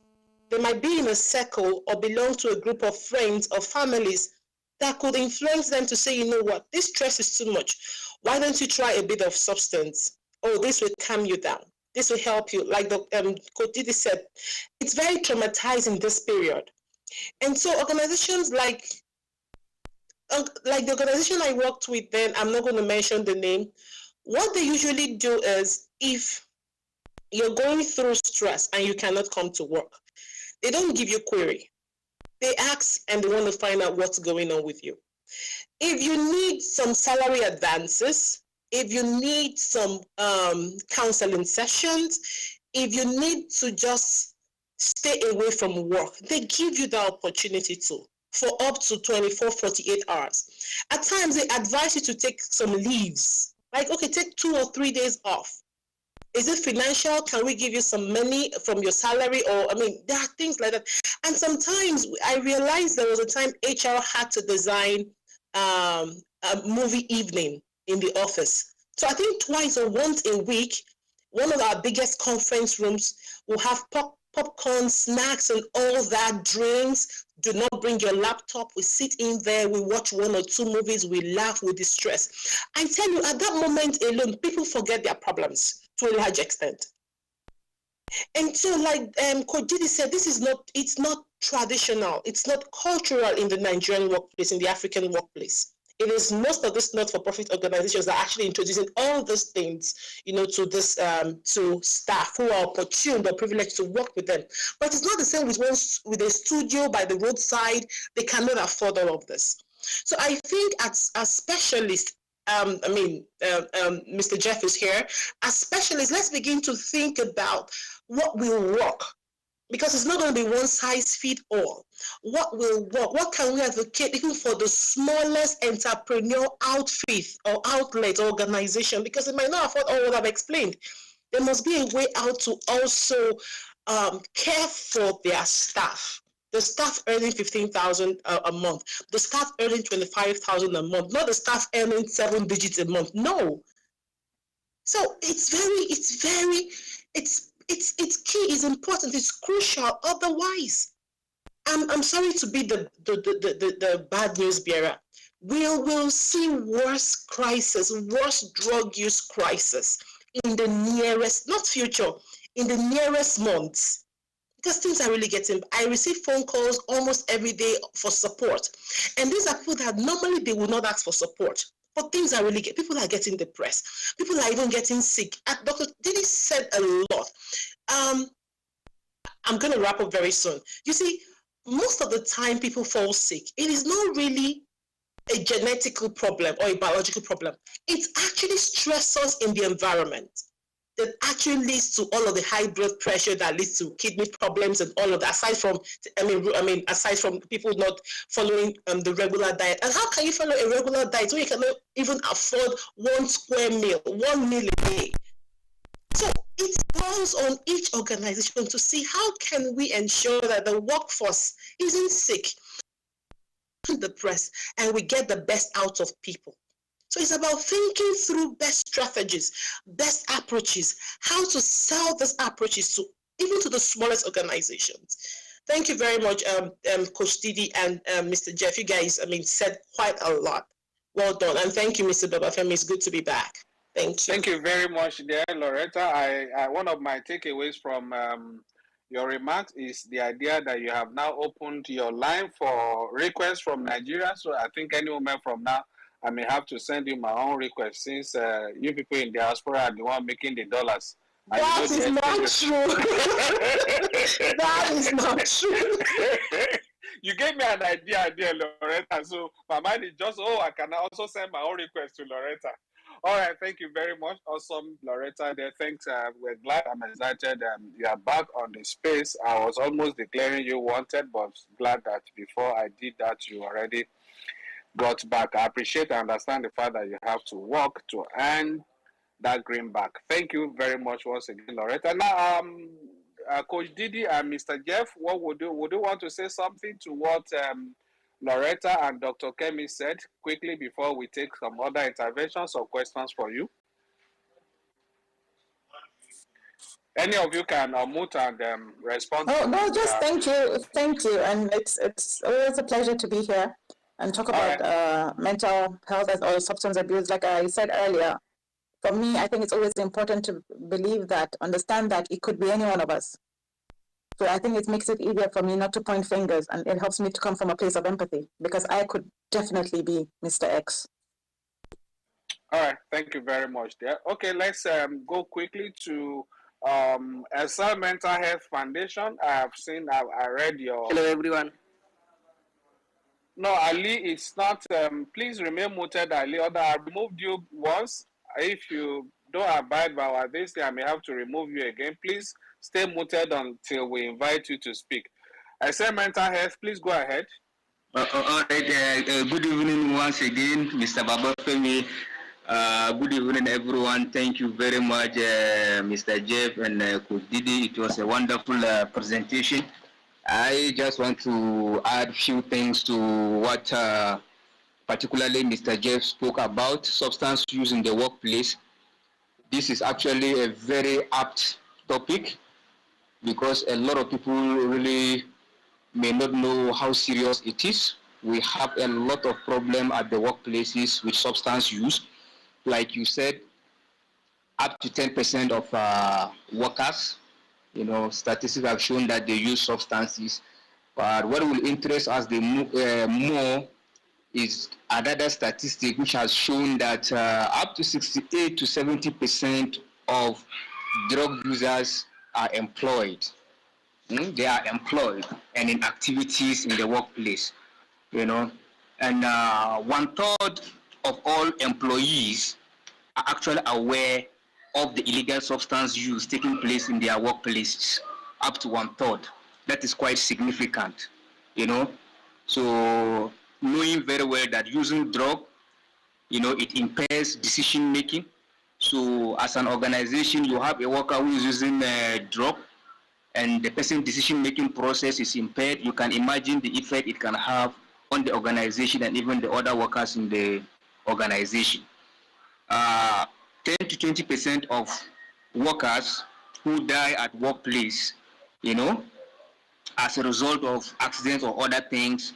They might be in a circle or belong to a group of friends or families that could influence them to say, you know what, this stress is too much. Why don't you try a bit of substance? Oh, this will calm you down. This will help you. Like Coach Didi said, it's very traumatizing this period. And so organizations like the organization I worked with then, I'm not going to mention the name, what they usually do is if you're going through stress and you cannot come to work, they don't give you query. They ask and they want to find out what's going on with you. If you need some salary advances, if you need some counseling sessions, if you need to just stay away from work, they give you the opportunity to for up to 24, 48 hours. At times, they advise you to take some leaves. Like, okay, take 2 or 3 days off. Is it financial? Can we give you some money from your salary? Or, I mean, there are things like that. And sometimes I realized there was a time HR had to design a movie evening in the office. So I think twice or once a week, one of our biggest conference rooms will have popcorn, snacks, and all that, drinks. Do not bring your laptop. We sit in there, we watch 1 or 2 movies, we laugh, we distress. I tell you, at that moment alone, people forget their problems to a large extent. And so, like Coach Didi said, it's not traditional, it's not cultural in the Nigerian workplace, in the African workplace. It is most of these not-for-profit organizations that are actually introducing all these things, to this to staff who are opportune or privileged to work with them. But it's not the same with a studio by the roadside. They cannot afford all of this. So I think as specialists, Mr. Jeff is here. As specialists, let's begin to think about what will work. Because it's not going to be one size fits all. What will work? What can we advocate even for the smallest entrepreneurial outfit or outlet or organization? Because it might not afford all what I've explained. There must be a way out to also care for their staff. The staff earning 15,000 a month. The staff earning 25,000 a month. Not the staff earning 7 digits a month. No. So it's key, it's important, it's crucial. Otherwise, I'm sorry to be the bad news bearer. We'll see worse crisis, worse drug use crisis in the nearest, not future, in the nearest months. Because things are really getting, I receive phone calls almost every day for support. And these are people that normally they would not ask for support. But things are really, people are getting depressed. People are even getting sick. Dr. Didi said a lot. I'm going to wrap up very soon. You see, most of the time people fall sick. It is not really a genetical problem or a biological problem. It's actually stressors in the environment that actually leads to all of the high blood pressure that leads to kidney problems and all of that, aside from people not following the regular diet. And how can you follow a regular diet when you cannot even afford 1 square meal, 1 meal a day? So it falls on each organization to see how can we ensure that the workforce isn't sick, depressed, and we get the best out of people. So it's about thinking through best strategies, best approaches, how to sell these approaches to even to the smallest organizations. Thank you very much, Coach Didi and Mr. Jeff. You guys, said quite a lot. Well done. And thank you, Mr. Babafemi. It's good to be back. Thank you. Thank you very much, dear Loretta. I one of my takeaways from your remarks is the idea that you have now opened your line for requests from Nigeria. So I think any moment from now, I may have to send you my own request, since you people in diaspora are the one making the dollars. That is not true. That is not true. You gave me an idea, dear Loretta. So my mind is just, I can also send my own request to Loretta. All right, thank you very much. Awesome, Loretta. There, thanks. We're glad. I'm excited. You are back on the space. I was almost declaring you wanted, but glad that before I did that, you already got back. I appreciate and understand the fact that you have to work to earn that greenback. Thank you very much once again, Loretta. Now, Coach Didi and Mr. Jeff, what would you want to say something to what Loretta and Dr. Kemi said quickly before we take some other interventions or questions for you? Any of you can unmute and respond. Oh no, just thank you, and it's always a pleasure to be here and talk about mental health or substance abuse. Like I said earlier, for me, I think it's always important to understand that it could be any one of us. So I think it makes it easier for me not to point fingers, and it helps me to come from a place of empathy, because I could definitely be Mr. X. All right, thank you very much there. Okay, let's go quickly to Excel Mental Health Foundation. I read your... Hello, everyone. No, Ali, it's not. Please remain muted, Ali. Although I removed you once. If you don't abide by our this, I may have to remove you again. Please stay muted until we invite you to speak. I say mental health, please go ahead. All right. Good evening once again, Mr. Babafemi. Good evening, everyone. Thank you very much, Mr. Jeff and Coach Didi. It was a wonderful presentation. I just want to add a few things to what particularly Mr. Jeff spoke about, substance use in the workplace. This is actually a very apt topic, because a lot of people really may not know how serious it is. We have a lot of problem at the workplaces with substance use. Like you said, up to 10% of workers, statistics have shown that they use substances. But what will interest us more is another statistic which has shown that up to 68 to 70% of drug users are employed. They are employed and in activities in the workplace, and 1/3 of all employees are actually aware of the illegal substance use taking place in their workplaces. Up to 1/3. That is quite significant, So knowing very well that using drug, it impairs decision making. So as an organization, you have a worker who is using drug, and the person's decision-making process is impaired. You can imagine the effect it can have on the organization and even the other workers in the organization. 10 to 20% of workers who die at workplace, as a result of accidents or other things,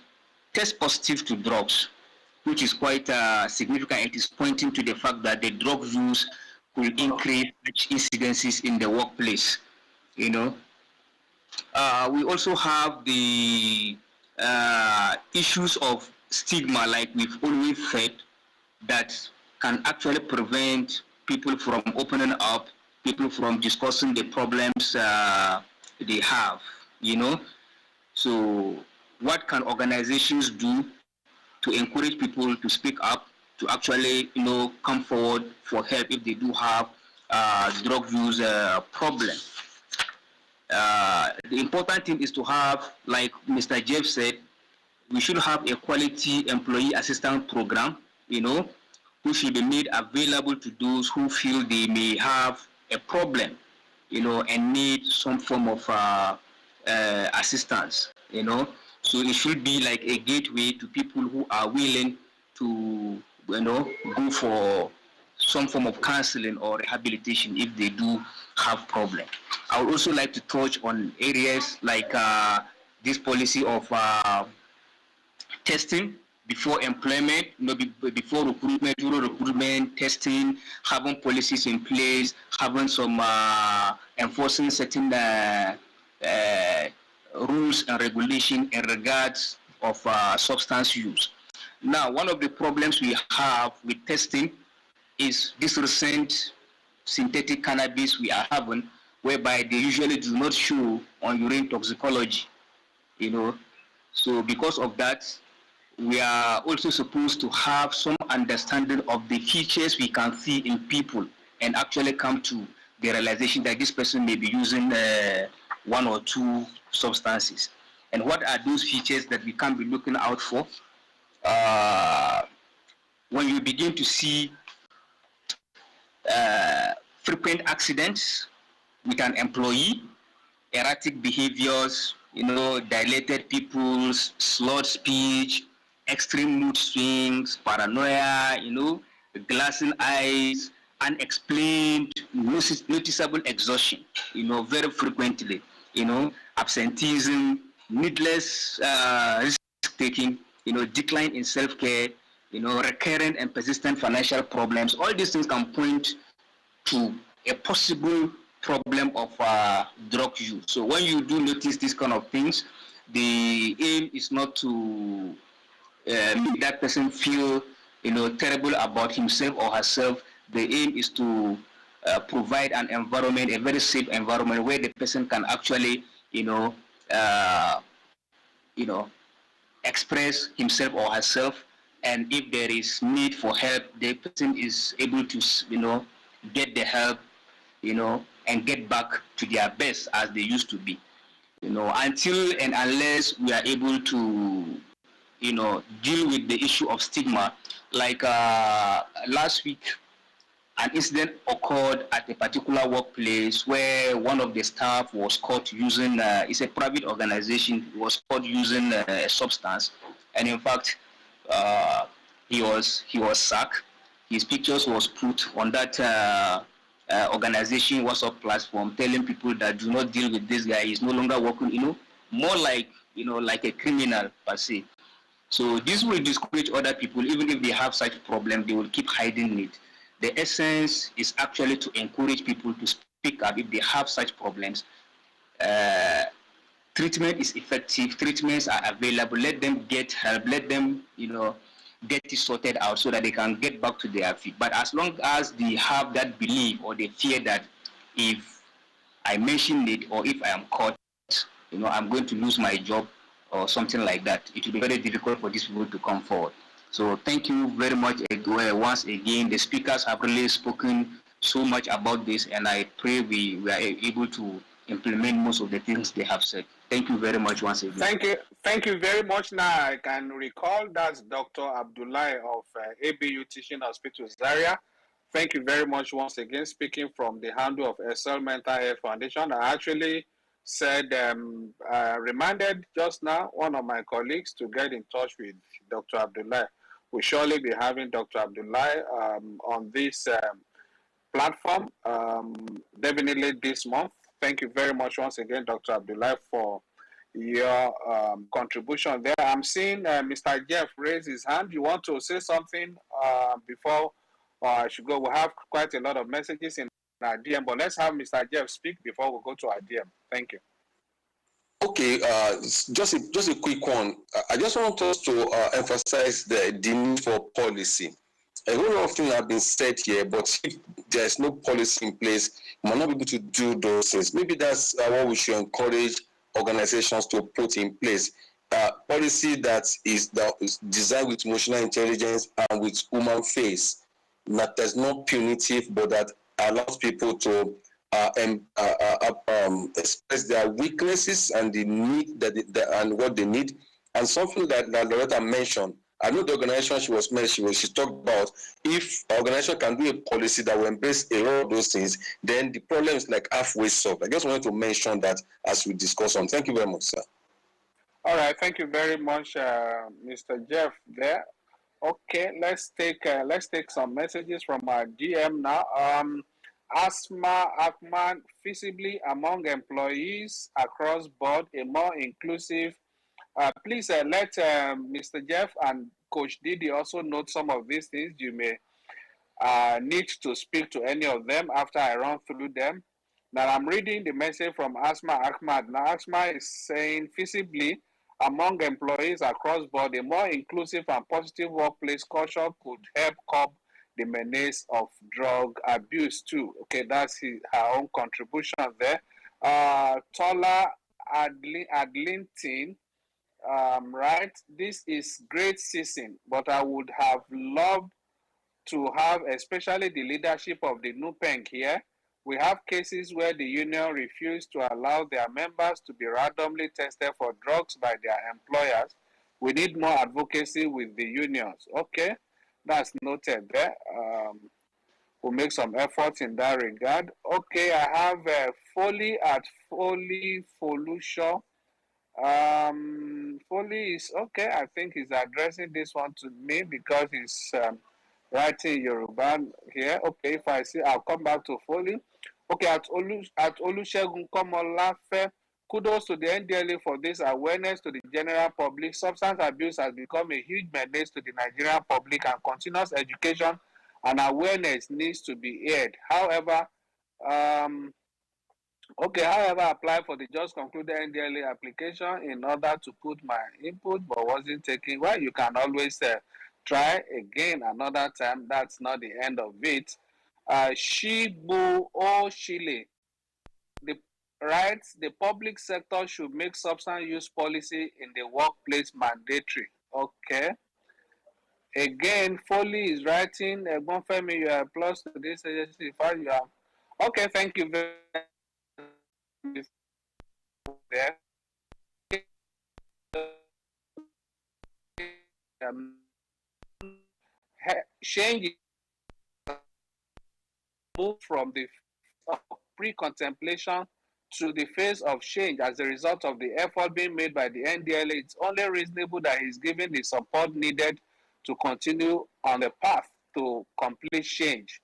test positive to drugs, which is quite significant. It is pointing to the fact that the drug use will increase incidences in the workplace, We also have the issues of stigma, like we've always said, that can actually prevent people from opening up, people from discussing the problems they have, So what can organizations do to encourage people to speak up, to actually, come forward for help if they do have drug use problem? The important thing is to have, like Mr. Jeff said, we should have a quality employee assistance program, who should be made available to those who feel they may have a problem, and need some form of assistance, So it should be like a gateway to people who are willing to, go for some form of counseling or rehabilitation if they do have problem. I would also like to touch on areas like this policy of testing before employment, before recruitment, during recruitment, testing, having policies in place, having some enforcing certain rules and regulation in regards of substance use. Now, one of the problems we have with testing is this recent synthetic cannabis we are having, whereby they usually do not show on urine toxicology, So because of that, we are also supposed to have some understanding of the features we can see in people and actually come to the realization that this person may be using one or two substances. And what are those features that we can be looking out for? When you begin to see frequent accidents with an employee, erratic behaviors, dilated pupils, slurred speech, extreme mood swings, paranoia, glassing eyes, unexplained, noticeable exhaustion, very frequently, absenteeism, needless risk-taking, decline in self-care, recurrent and persistent financial problems. All these things can point to a possible problem of drug use. So when you do notice these kind of things, the aim is not to make that person feel, terrible about himself or herself. The aim is to provide an environment, a very safe environment where the person can actually, express himself or herself. And if there is need for help, the person is able to, get the help, and get back to their best as they used to be. Until and unless we are able to, deal with the issue of stigma. Like last week, an incident occurred at a particular workplace where one of the staff was caught using, it's a private organization, was caught using a substance. And in fact, he was sacked. His pictures was put on that organization WhatsApp platform, telling people that do not deal with this guy. He's no longer working, more like, like a criminal per se. So this will discourage other people. Even if they have such problem, they will keep hiding it. The essence is actually to encourage people to speak up if they have such problems. Treatment is effective. Treatments are available. Let them get help. Let them, get it sorted out so that they can get back to their feet. But as long as they have that belief or they fear that if I mention it or if I am caught, I'm going to lose my job or something like that, it will be very difficult for these people to come forward. So thank you very much once again. The speakers have really spoken so much about this, and I pray we are able to implement most of the things they have said. Thank you very much once again. Thank you very much. Now I can recall that's Dr. Abdullahi of ABU Teaching Hospital Zaria. Thank you very much once again, speaking from the handle of Excel Mental Health Foundation. I actually said, reminded just now one of my colleagues to get in touch with Dr. Abdullahi. We'll surely be having Dr. Abdullahi on this platform definitely this month. Thank you very much once again, Dr. Abdullahi, for your contribution there. I'm seeing Mr. Jeff raise his hand. You want to say something before I should go? We have quite a lot of messages in our DM, but let's have Mr. Jeff speak before we go to our DM. Thank you. Okay, just a quick one. I just want us to emphasize the need for policy. A whole lot of things have been said here, but if there's no policy in place, we might not be able to do those things. Maybe that's what we should encourage organizations to put in place. Policy that is designed with emotional intelligence and with human face, that is not punitive, but that allows people to express their weaknesses and the need and what they need. And something that Loretta mentioned I know the organization she talked about, if the organization can do a policy that will embrace a lot of those things, then the problem is like halfway solved. I just wanted to mention that as we discuss on. Thank you very much, sir. All right, thank you very much, Mr. Jeff. There. Okay, let's take some messages from our GM now. Asma Ahmad, feasibly among employees across board, a more inclusive. Please let Mr. Jeff and Coach Didi also note some of these things. You may need to speak to any of them after I run through them. Now I'm reading the message from Asma Ahmad. Now Asma is saying, feasibly among employees across board, a more inclusive and positive workplace culture could help curb the menace of drug abuse too. Okay, that's her own contribution there. Tola Adlinton, right? This is great season, but I would have loved to have especially the leadership of the NUPENG here. We have cases where the union refused to allow their members to be randomly tested for drugs by their employers. We need more advocacy with the unions. Okay, that's noted there. We'll make some efforts in that regard. Okay, I have Foley at Foley Folusho. Foley is okay. I think he's addressing this one to me because he's writing Yoruba here. Okay, if I see, I'll come back to Foley. Okay, at Olusegun Komolafe, kudos to the NDLA for this awareness to the general public. Substance abuse has become a huge menace to the Nigerian public, and continuous education and awareness needs to be aired. However, apply for the just concluded NDLA application in order to put my input, but wasn't taken. Well, you can always try again another time. That's not the end of it. Shibu Oshile, the public sector should make substance use policy in the workplace mandatory. Okay. Again, Foley is writing, Bonfemi, you are plus to this agency. You are okay. Thank you very much. There. Change move from the pre-contemplation to the phase of change as a result of the effort being made by the NDLA. It's only reasonable that he's given the support needed to continue on the path to complete change.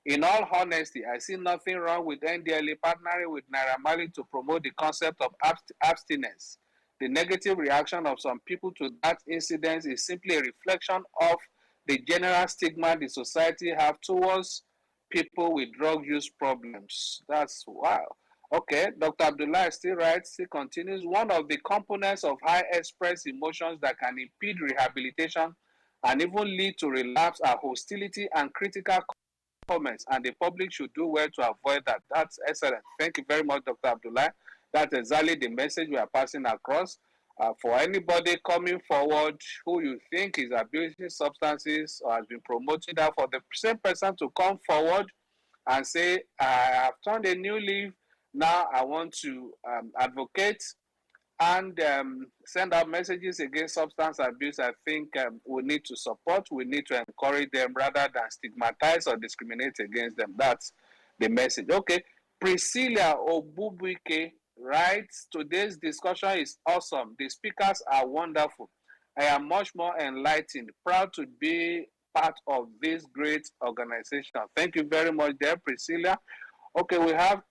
In all honesty, I see nothing wrong with NDLA partnering with Naira Marley to promote the concept of abstinence. The negative reaction of some people to that incident is simply a reflection of the general stigma the society have towards people with drug use problems. That's wow. Okay, Dr. Abdullah still writes, he continues, one of the components of high express emotions that can impede rehabilitation and even lead to relapse are hostility and critical comments, and the public should do well to avoid that. That's excellent. Thank you very much, Dr. Abdullah. That's exactly the message we are passing across. For anybody coming forward who you think is abusing substances or has been promoting that, for the same person to come forward and say, I have turned a new leaf, now I want to advocate and send out messages against substance abuse, I think we need to support, we need to encourage them rather than stigmatize or discriminate against them. That's the message. Okay, Priscilla Obubuike writes, today's discussion is awesome. The speakers are wonderful. I am much more enlightened, proud to be part of this great organization. Thank you very much there, Priscilla. Okay, we have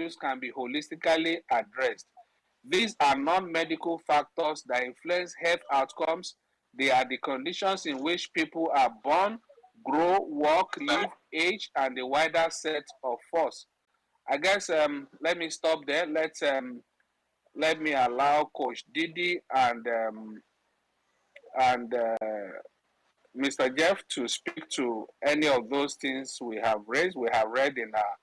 abuse can be holistically addressed. These are non-medical factors that influence health outcomes. They are the conditions in which people are born, grow, work, live, age, and the wider set of force. I guess let me stop there. Let me allow Coach Didi and Mr. Jeff to speak to any of those things we have raised. We have read in our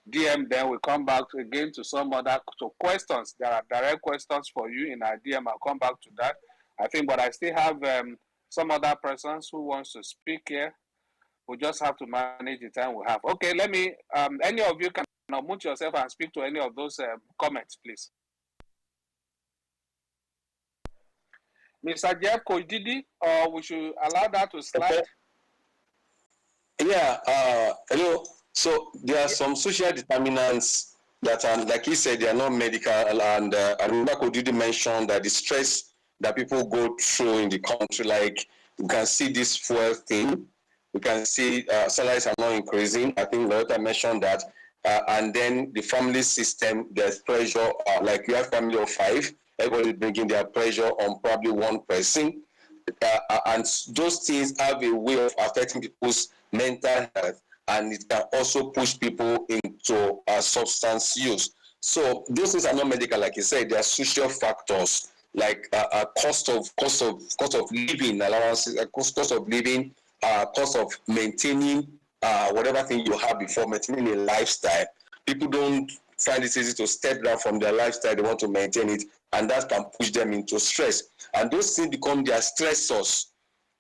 DM. Then we come back again to some other questions. There are direct questions for you in our DM. I'll come back to that. I think, but I still have some other persons who wants to speak here. We just have to manage the time we have. Okay, let me. Any of you can unmute yourself and speak to any of those comments, please. Mr. Jeff, Coach Didi, or we should allow that to slide? Yeah, hello. So there are some social determinants that are, like he said, they are not medical. And I remember Coach Didi mentioned that the stress that people go through in the country, like you can see this fuel thing, we can see salaries are not increasing. I think Loretta mentioned that. And then the family system, there's pressure, like you have family of 5, everybody bringing their pressure on probably one person. And those things have a way of affecting people's mental health, and it can also push people into substance use. So those things are not medical, like you said. There are social factors like cost of living allowances, cost of living, cost of maintaining whatever thing you have before, maintaining a lifestyle. People don't find it easy to step down from their lifestyle. They want to maintain it, and that can push them into stress. And those things become their stressors.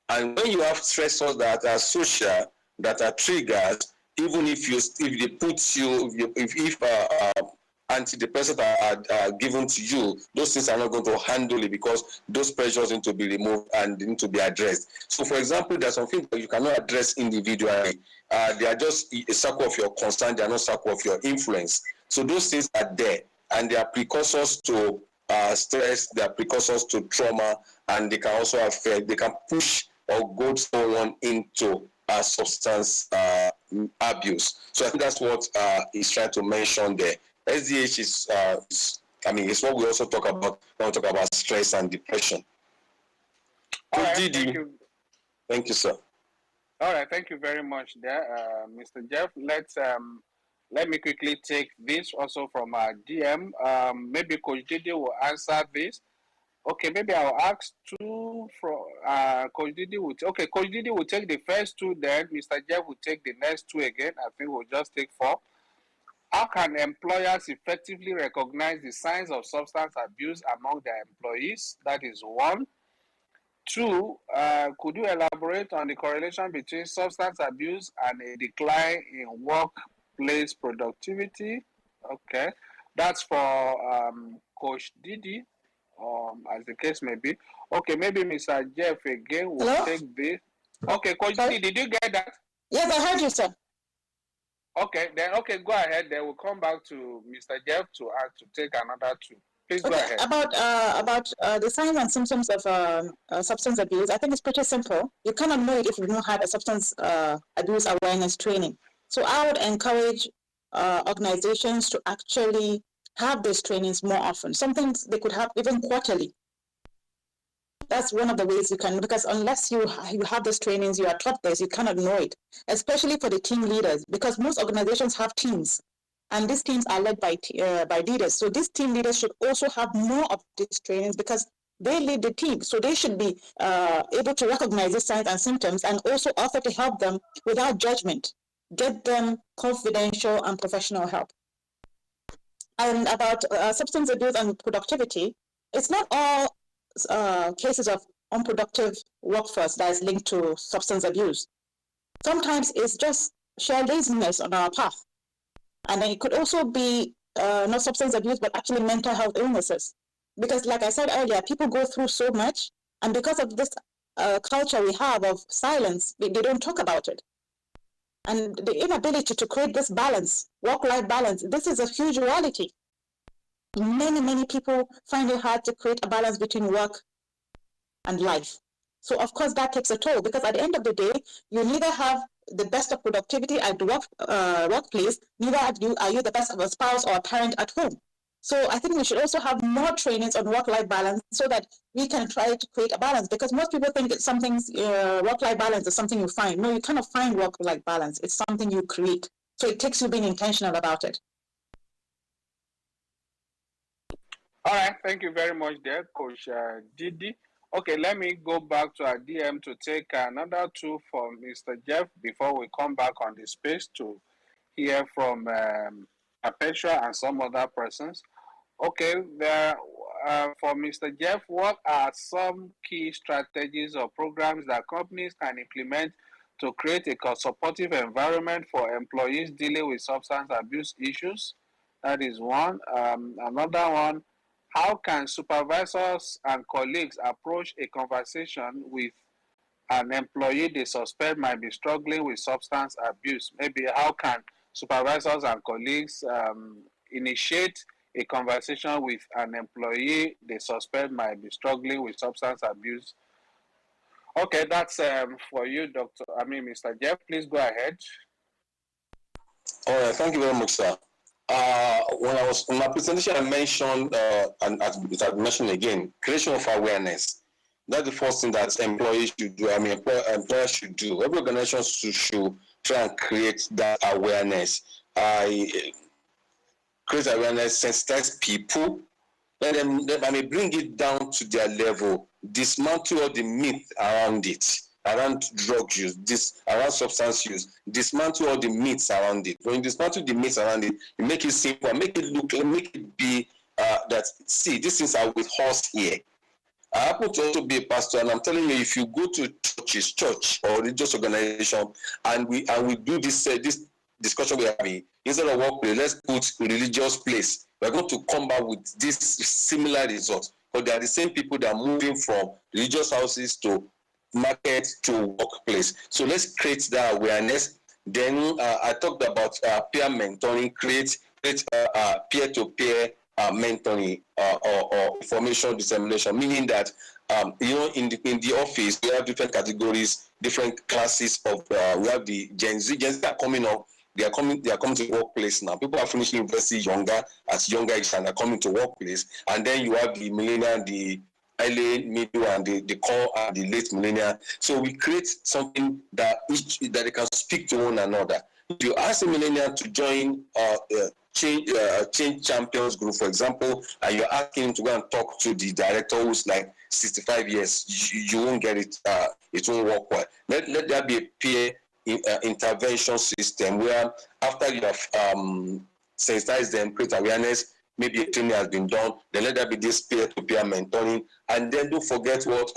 And when you have stressors that are social, that are triggers, even if they put you, if antidepressants are given to you, those things are not going to handle it, because those pressures need to be removed and need to be addressed. So, for example, there's some things that you cannot address individually. They are just a circle of your concern. They are not circle of your influence. So those things are there, and they are precursors to stress. They are precursors to trauma, and they can also affect. They can push or go someone into substance abuse. So I think that's what he's trying to mention there. SDH is, it's what we also talk about when we talk about stress and depression. All right, thank you. Thank you, sir. All right, thank you very much there, Mr. Jeff. Let me quickly take this also from our DM. Maybe Coach Didi will answer this. Okay, maybe I'll ask 2 from Coach Didi. Coach Didi will take the first 2, then Mr. Jeff will take the next 2 again. I think we'll just take 4. How can employers effectively recognize the signs of substance abuse among their employees? That is 1. 2, could you elaborate on the correlation between substance abuse and a decline in workplace productivity? Okay, that's for Coach Didi, as the case may be. Okay, maybe Mr. Jeff again will take this. Okay, Coach Didi, did you get that? Yes, I heard you, sir. Okay, go ahead. Then we'll come back to Mr. Jeff to take another 2. Please go ahead. About the signs and symptoms of substance abuse, I think it's pretty simple. You cannot know it if you've not had a substance abuse awareness training. So I would encourage organizations to actually have those trainings more often. Some things they could have even quarterly. That's one of the ways you can, because unless you have those trainings, you are taught this, you cannot know it, especially for the team leaders, because most organizations have teams, and these teams are led by leaders. So these team leaders should also have more of these trainings, because they lead the team. So they should be able to recognize these signs and symptoms, and also offer to help them without judgment, get them confidential and professional help. And about substance abuse and productivity, it's not all cases of unproductive workforce that is linked to substance abuse. Sometimes it's just sheer laziness on our path. And then it could also be not substance abuse, but actually mental health illnesses. Because like I said earlier, people go through so much, and because of this culture we have of silence, they don't talk about it. And the inability to create this balance, work-life balance, this is a huge reality. Many people find it hard to create a balance between work and life. So of course that takes a toll, because at the end of the day, you neither have the best of productivity at the workplace, neither are you the best of a spouse or a parent at home. So I think we should also have more trainings on work-life balance so that we can try to create a balance, because most people think it's something, work-life balance is something you find. No, you cannot find work-life balance. It's something you create. So it takes you being intentional about it. All right, thank you very much there, Coach Didi. Okay, let me go back to our DM to take another two from Mr. Jeff before we come back on the space to hear from Apetra and some other persons. Okay, there for Mr. Jeff, what are some key strategies or programs that companies can implement to create a supportive environment for employees dealing with substance abuse issues? That is one. Another one, how can supervisors and colleagues approach a conversation with an employee they suspect might be struggling with substance abuse? Maybe how can supervisors and colleagues initiate a conversation with an employee they suspect might be struggling with substance abuse? Okay, that's for you, Mr. Jeff. Please go ahead. All right, thank you very much, sir. When I was in my presentation, I mentioned, and I mentioned again, creation of awareness. That's the first thing that employees should do. Employers should do. Every organization should try and create that awareness. Create awareness, sensitize people, let them bring it down to their level, dismantle all the myth around it, around drug use, around substance use, dismantle all the myths around it. When you dismantle the myths around it, you make it simple, make it be that, see, these things are with us here. I happen to also be a pastor, and I'm telling you, if you go to church or religious organization, and we do this discussion we're having, instead of workplace, let's put religious place. We're going to come back with this similar results, but they are the same people that are moving from religious houses to market to workplace. So let's create that awareness. Then I talked about peer mentoring, create peer-to-peer mentoring or information dissemination, meaning that in the office we have different categories, different classes of we have the Gen Z are coming up. They are coming to the workplace now. People are finishing university at younger age, and are coming to workplace. And then you have the millennial, the early, middle, and the core and the late millennial. So we create something that they can speak to one another. If you ask a millennial to join Change Champions group, for example, and you're asking him to go and talk to the director who's like 65 years, you won't get it. It won't work well. Let there be a peer intervention system where after you have sensitized them, create awareness, maybe a training has been done, then let there be this peer-to-peer mentoring. And then don't forget what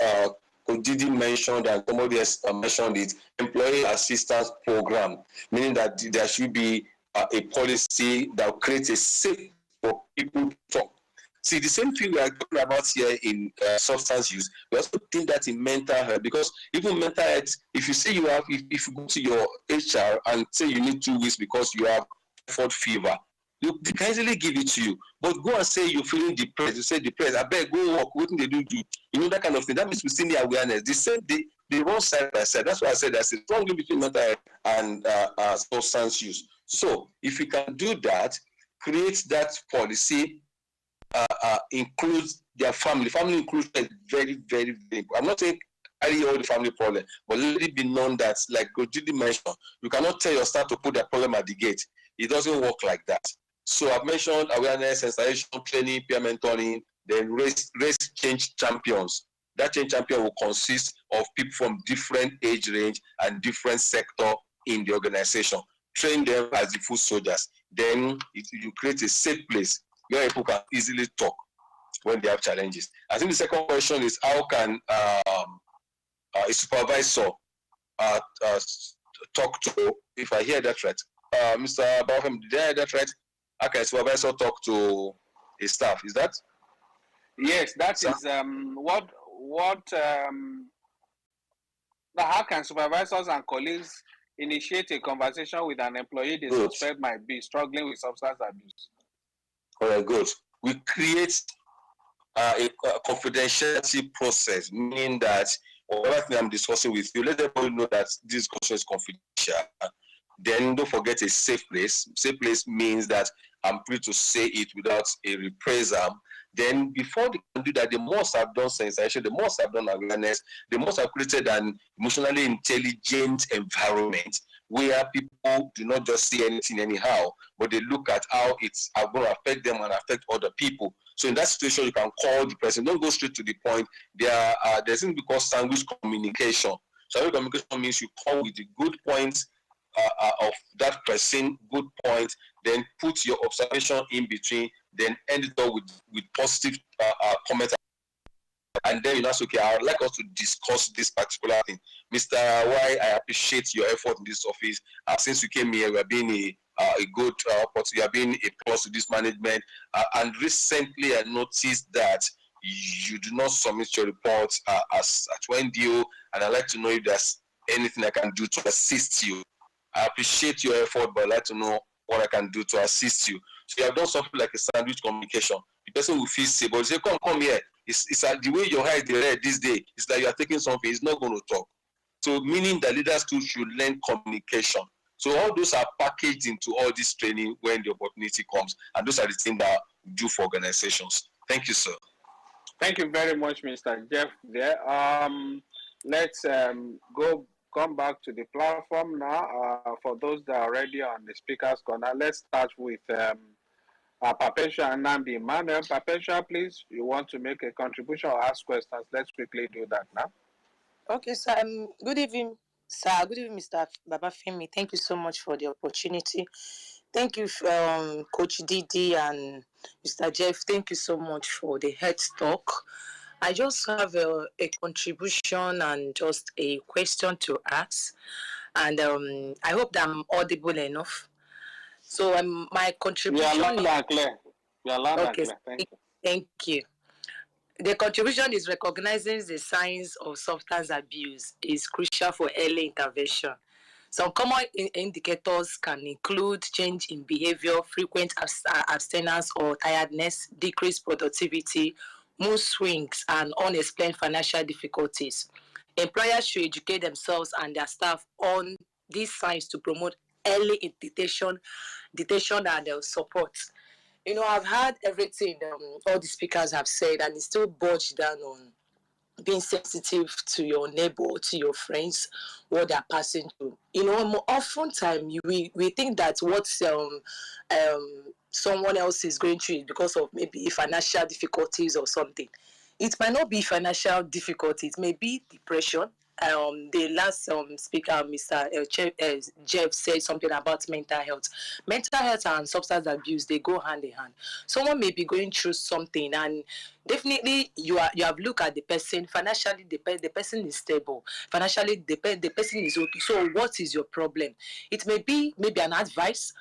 Didi mentioned, and somebody else mentioned it, employee assistance program, meaning that there should be a policy that creates a safe for people to talk. See, the same thing we are talking about here in substance use, we also think that in mental health, because even mental health, if you say if you go to your HR and say you need 2 weeks because you have typhoid fever, they can easily give it to you. But go and say you're feeling depressed, you say depressed, I beg, go work, what do they do? You know, that kind of thing. That means we still need awareness. The same, they run side by side. That's why I said there's a strong link between mental health and substance use. So if we can do that, create that policy, includes their family. Family inclusion is very, very, very important. I'm not saying carry all the family problem, but let it be known that, like Judy mentioned, you cannot tell your staff to put their problem at the gate. It doesn't work like that. So I've mentioned awareness, sensitization, training, peer mentoring, then race change champions. That change champion will consist of people from different age range and different sector in the organization. Train them as the foot soldiers. Then you create a safe place where people can easily talk when they have challenges. I think the second question is, how can a supervisor talk to, if I hear that right, Mr. Bafem, did I hear that right? How can a supervisor talk to his staff? Is that? Yes, that is how can supervisors and colleagues initiate a conversation with an employee they suspect might be struggling with substance abuse? All right, good. We create a confidentiality process, meaning that whatever thing I'm discussing with you, let everybody know that this discussion is confidential. Then don't forget a safe place. Safe place means that I'm free to say it without a reprisal. Then before they can do that, they must have done sensation, they must have done awareness, they must have created an emotionally intelligent environment where people do not just see anything anyhow, but they look at how it's going to affect them and affect other people. So in that situation, you can call the person. Don't go straight to the point. There's something called sandwich communication. Sandwich communication means you call with the good points of that person, good point, then put your observation in between, then end it up with positive comments. And then you know, okay, I would like us to discuss this particular thing. Mr. Y, I appreciate your effort in this office. Since you came here, we have been a good you have been a plus to this management. And recently, I noticed that you do not submit your reports as at NDO, and I'd like to know if there's anything I can do to assist you. I appreciate your effort, but I'd like to know what I can do to assist you. So you have done something like a sandwich communication. The person will feel safe, but you say, come here. It's the way your eyes are red this day. It's like you are taking something. It's not going to talk. So meaning that leaders too should learn communication. So all those are packaged into all this training when the opportunity comes. And those are the things that we do for organizations. Thank you, sir. Thank you very much, Mr. Jeff. There. Let's come back to the platform now. For those that are already on the speaker's corner, let's start with Perpetua and Nnamdi Emmanuel. Perpetua, please, you want to make a contribution or ask questions? Let's quickly do that now. Okay, sir. Good evening, sir. Good evening, Mr. Babafemi. Thank you so much for the opportunity. Thank you, Coach Didi and Mr. Jeff. Thank you so much for the head talk. I just have a contribution and just a question to ask, and I hope that I'm audible enough. So my contribution. You are loud and clear. You are loud and clear. Thank you. Thank you. The contribution is recognizing the signs of substance abuse is crucial for early intervention. Some common indicators can include change in behavior, frequent abstinence or tiredness, decreased productivity, mood swings, and unexplained financial difficulties. Employers should educate themselves and their staff on these signs to promote early detection and support. You know, I've heard everything all the speakers have said, and it's still boils down on being sensitive to your neighbor, to your friends, what they're passing through. You know, oftentimes we think that what someone else is going through is because of maybe financial difficulties or something. It might not be financial difficulty. It may be depression. The last speaker, Mr. Jeff, said something about mental health. Mental health and substance abuse, they go hand in hand. Someone may be going through something, and definitely you have looked at the person. Financially, the person is stable. Financially, the person is okay. So what is your problem? It may be maybe an advice,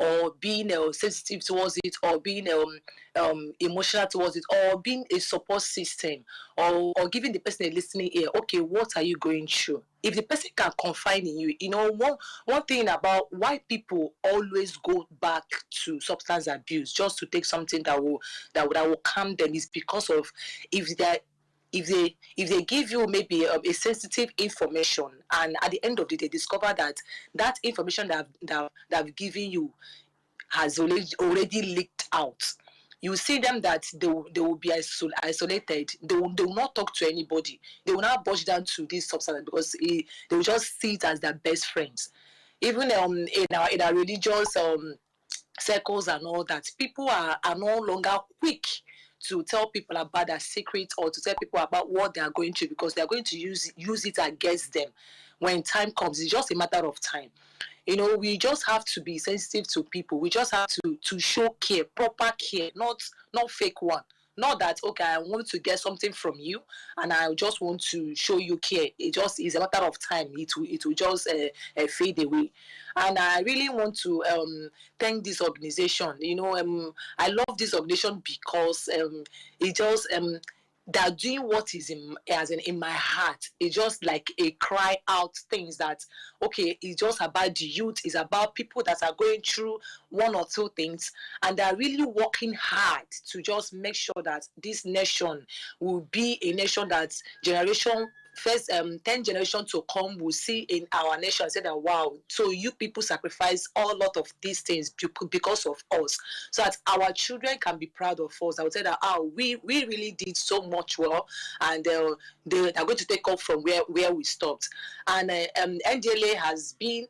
or being sensitive towards it, or being emotional towards it, or being a support system, or giving the person a listening ear. Okay, what are you going through? If the person can confide in you, you know, one thing about why people always go back to substance abuse just to take something that will calm them is because of if they give you maybe a sensitive information, and at the end of the day discover that information that I've given you has already leaked out, you see them that they will be isolated. They will not talk to anybody. They will not budge down to this substance because they will just see it as their best friends. Even in our religious circles and all that, people are no longer quick to tell people about their secrets or to tell people about what they are going through, because they are going to use it against them when time comes. It's just a matter of time. You know, we just have to be sensitive to people. We just have to show care, proper care, not fake one. Not that, okay, I want to get something from you and I just want to show you care. It just is a matter of time. It will just fade away. And I really want to thank this organization. You know, I love this organization because it just they're doing what is in my heart. It's just like a cry out things that, okay, it's just about the youth. It's about people that are going through one or two things, and they're really working hard to just make sure that this nation will be a nation that generation first 10 generations to come will see in our nation and say that, wow, so you people sacrifice a lot of these things because of us, so that our children can be proud of us. I would say that, we really did so much well, and they are going to take off from where we stopped. And NDLA has been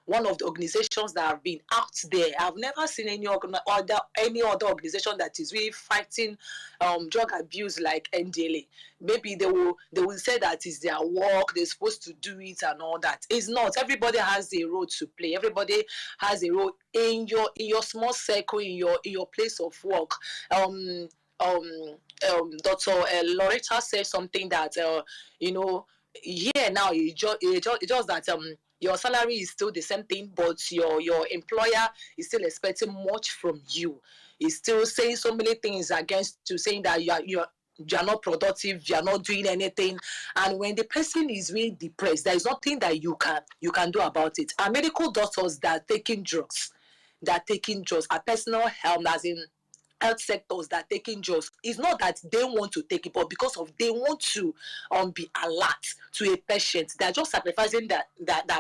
one of the organizations that have been out there. I've never seen any other organization that is really fighting drug abuse like NDLA. Maybe they will say that it's their work, they're supposed to do it and all that. It's not. Everybody has a role to play. Everybody has a role in your small circle, in your place of work. Dr. Loretta said something that here now it just that your salary is still the same thing, but your employer is still expecting much from you. He's still saying so many things against you, saying that you're not productive, you're not doing anything. And when the person is really depressed, there is nothing that you can do about it. Our medical doctors that are taking drugs, our personal health, as in health sectors that are taking drugs, it's not that they want to take it, but because of they want to be alert to a patient. They're just sacrificing their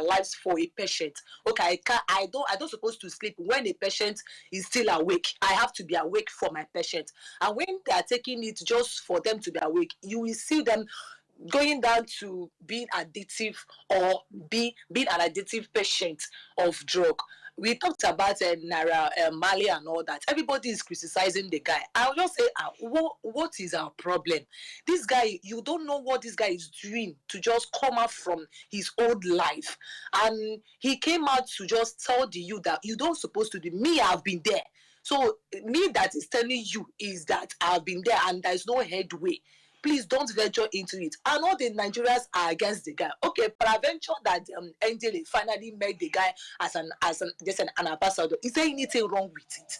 lives for a patient. Okay, I don't supposed to sleep when a patient is still awake. I have to be awake for my patient. And when they are taking it just for them to be awake, you will see them going down to being addictive or being an addictive patient of drug. We talked about Naira Marley and all that. Everybody is criticizing the guy. I'll just say, what is our problem? This guy, you don't know what this guy is doing to just come out from his old life. And he came out to just tell the youth that you don't supposed to do. Me, I've been there. So me that is telling you is that I've been there and there's no headway. Please don't venture into it. And all the Nigerians are against the guy. Okay, peradventure that NDLA finally made the guy as an ambassador. Is there anything wrong with it?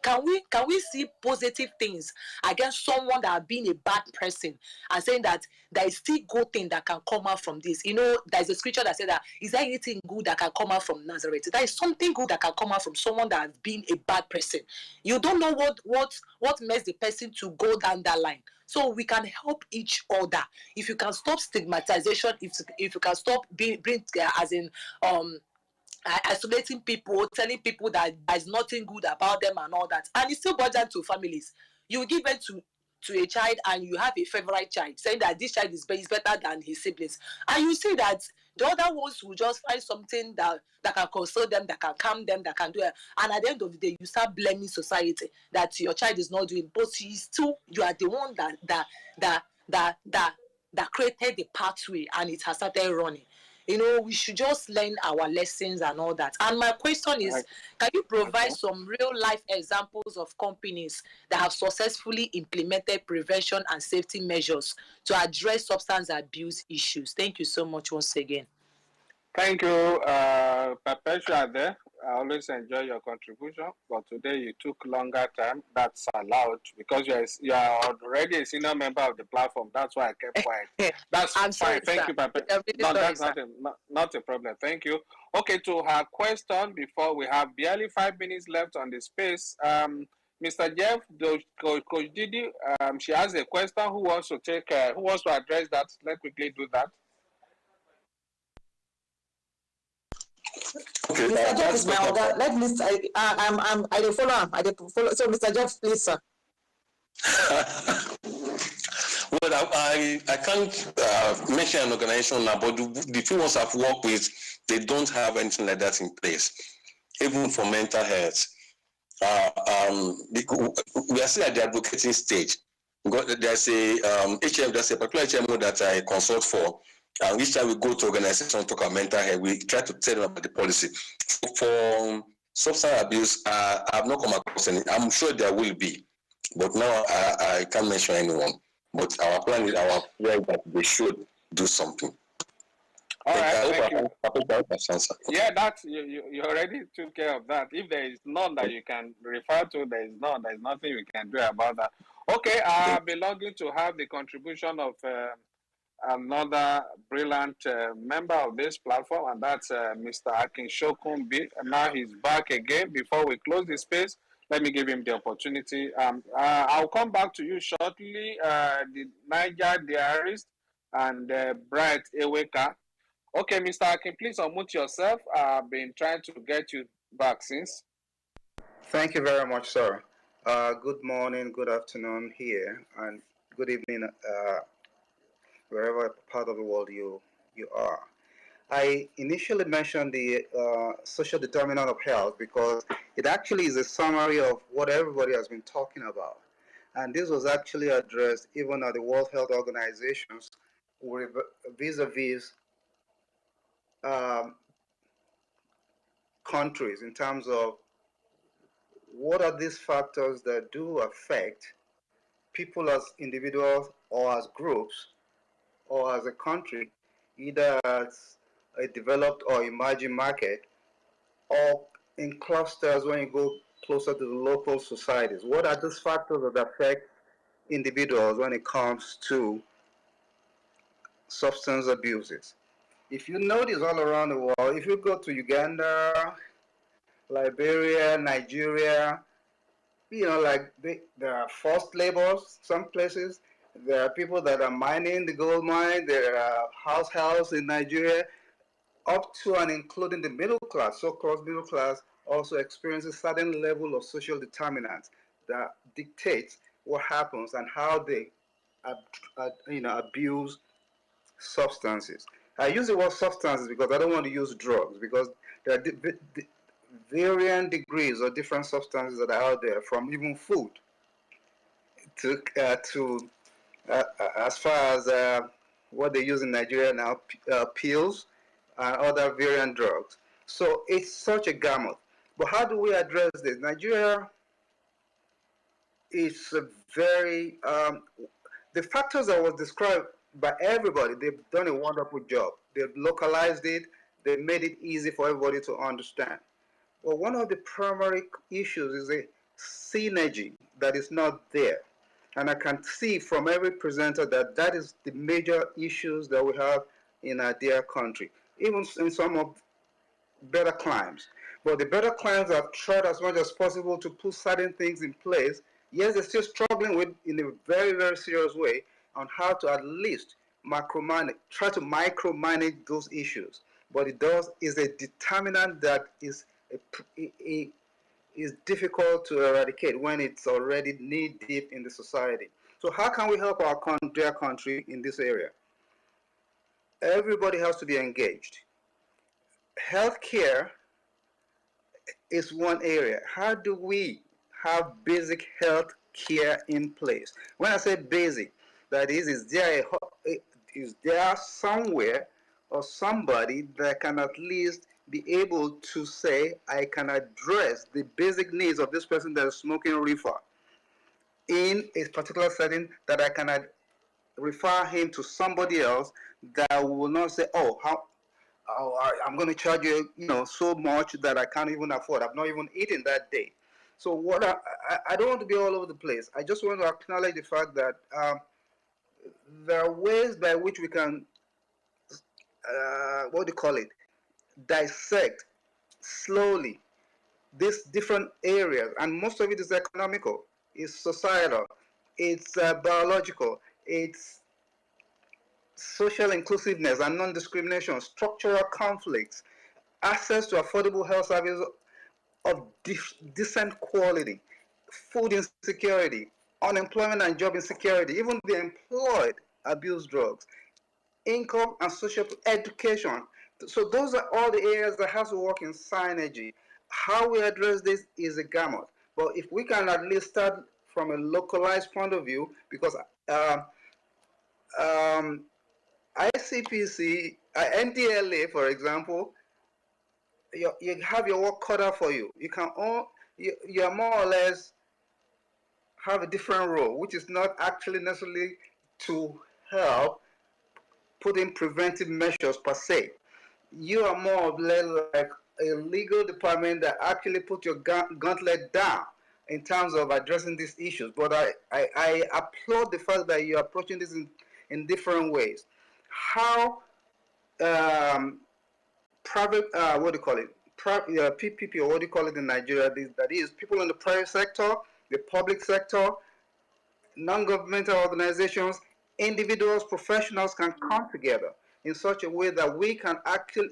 Can we see positive things against someone that has been a bad person and saying that there is still good thing that can come out from this? There's a scripture that says that, is there anything good that can come out from Nazareth? There is something good that can come out from someone that has been a bad person. You don't know what makes the person to go down that line. So we can help each other. If you can stop stigmatization, if you can stop isolating people, telling people that there's nothing good about them and all that, and it's still burden to families. You give birth to a child and you have a favorite child, saying that this child is better than his siblings, and you see that the other ones will just find something that can console them, that can calm them, that can do it. And at the end of the day, you start blaming society that your child is not doing, but you are the one that created the pathway and it has started running. We should just learn our lessons and all that. And my question is, can you provide some real life examples of companies that have successfully implemented prevention and safety measures to address substance abuse issues? Thank you so much once again. Thank you, Perpetua there. I always enjoy your contribution, but today you took longer time. That's allowed because you are already a senior member of the platform. That's why I kept quiet. That's fine. Sorry, thank you, Perpetua. No, that's not a problem. Thank you. Okay, to her question, before we have barely 5 minutes left on the space, Mr. Jeff, Coach Didi, she has a question. Who wants to address that? Let's quickly do that. Okay, Mr. Jeff is my order. Let me. I follow. So, Mr. Jeff, please, sir. Well, I can't mention an organization now, but the few ones I've worked with, they don't have anything like that in place, even for mental health. We are still at the advocating stage. There's a there's a particular HMO that I consult for. Each time we go to organizations to talk about mental health, we try to tell them about the policy. For substance abuse, I have not come across any. I'm sure there will be, but now I can't mention anyone. But our plan is that they should do something. All right, thank you. Yeah, that's you already took care of that. If there is none that you can refer to, there is none. There is nothing we can do about that. Okay, belonging to have the contribution of another brilliant member of this platform, and that's Mr. Akinsokunbi. Now he's back again. Before we close the space, let me give him the opportunity. I'll come back to you shortly. The Niger Diarist, and Bright Eweka. Okay, Mr. Akin, please unmute yourself. I've been trying to get you back since. Thank you very much, sir. Good morning, good afternoon here, and good evening wherever part of the world you are. I initially mentioned the social determinant of health because it actually is a summary of what everybody has been talking about. And this was actually addressed even at the World Health Organization's vis-a-vis countries in terms of what are these factors that do affect people as individuals or as groups or as a country, either as a developed or emerging market, or in clusters when you go closer to the local societies. What are those factors that affect individuals when it comes to substance abuses? If you notice all around the world, if you go to Uganda, Liberia, Nigeria, you know, like there are forced labors some places. There are people that are mining the gold mine. There are house helps in Nigeria, up to and including the middle class, so-called middle class, also experiences certain level of social determinants that dictates what happens and how they, abuse substances. I use the word substances because I don't want to use drugs, because there are varying degrees of different substances that are out there, from even food to as far as what they use in Nigeria now, pills and other variant drugs. So it's such a gamut. But how do we address this? Nigeria is a very, the factors that was described by everybody, they've done a wonderful job. They've localized it, they made it easy for everybody to understand. Well, one of the primary issues is a synergy that is not there. And I can see from every presenter that that is the major issues that we have in our dear country, even in some of better climes. But the better climes have tried as much as possible to put certain things in place. Yes, they're still struggling with, in a very, very serious way, on how to at least try to micromanage those issues. But it is a determinant that is difficult to eradicate when it's already knee deep in the society. So how can we help our dear country in this area? Everybody has to be engaged. Healthcare is one area. How do we have basic health care in place? When I say basic, that is there somewhere or somebody that can at least be able to say, I can address the basic needs of this person that is smoking reefer in a particular setting, that I can refer him to somebody else that will not say, I'm going to charge you, so much that I can't even afford. I've not even eaten that day. So what I don't want to be all over the place. I just want to acknowledge the fact that there are ways by which we can, dissect slowly these different areas, and most of it is economical, it's societal, it's biological, it's social inclusiveness and non-discrimination, structural conflicts, access to affordable health services of decent quality, food insecurity, unemployment and job insecurity, even the employed abuse drugs, income and social education. So those are all the areas that has to work in synergy. How we address this is a gamut. But if we can at least start from a localized point of view, because ICPC, NDLA, for example, you have your work cut out for you. You are more or less have a different role, which is not actually necessarily to help put in preventive measures per se. You are more or less like a legal department that actually put your gauntlet down in terms of addressing these issues. But I applaud the fact that you're approaching this in different ways. How private, PPP, or what do you call it in Nigeria, that is people in the private sector, the public sector, non-governmental organizations, individuals, professionals can come together in such a way that we can actually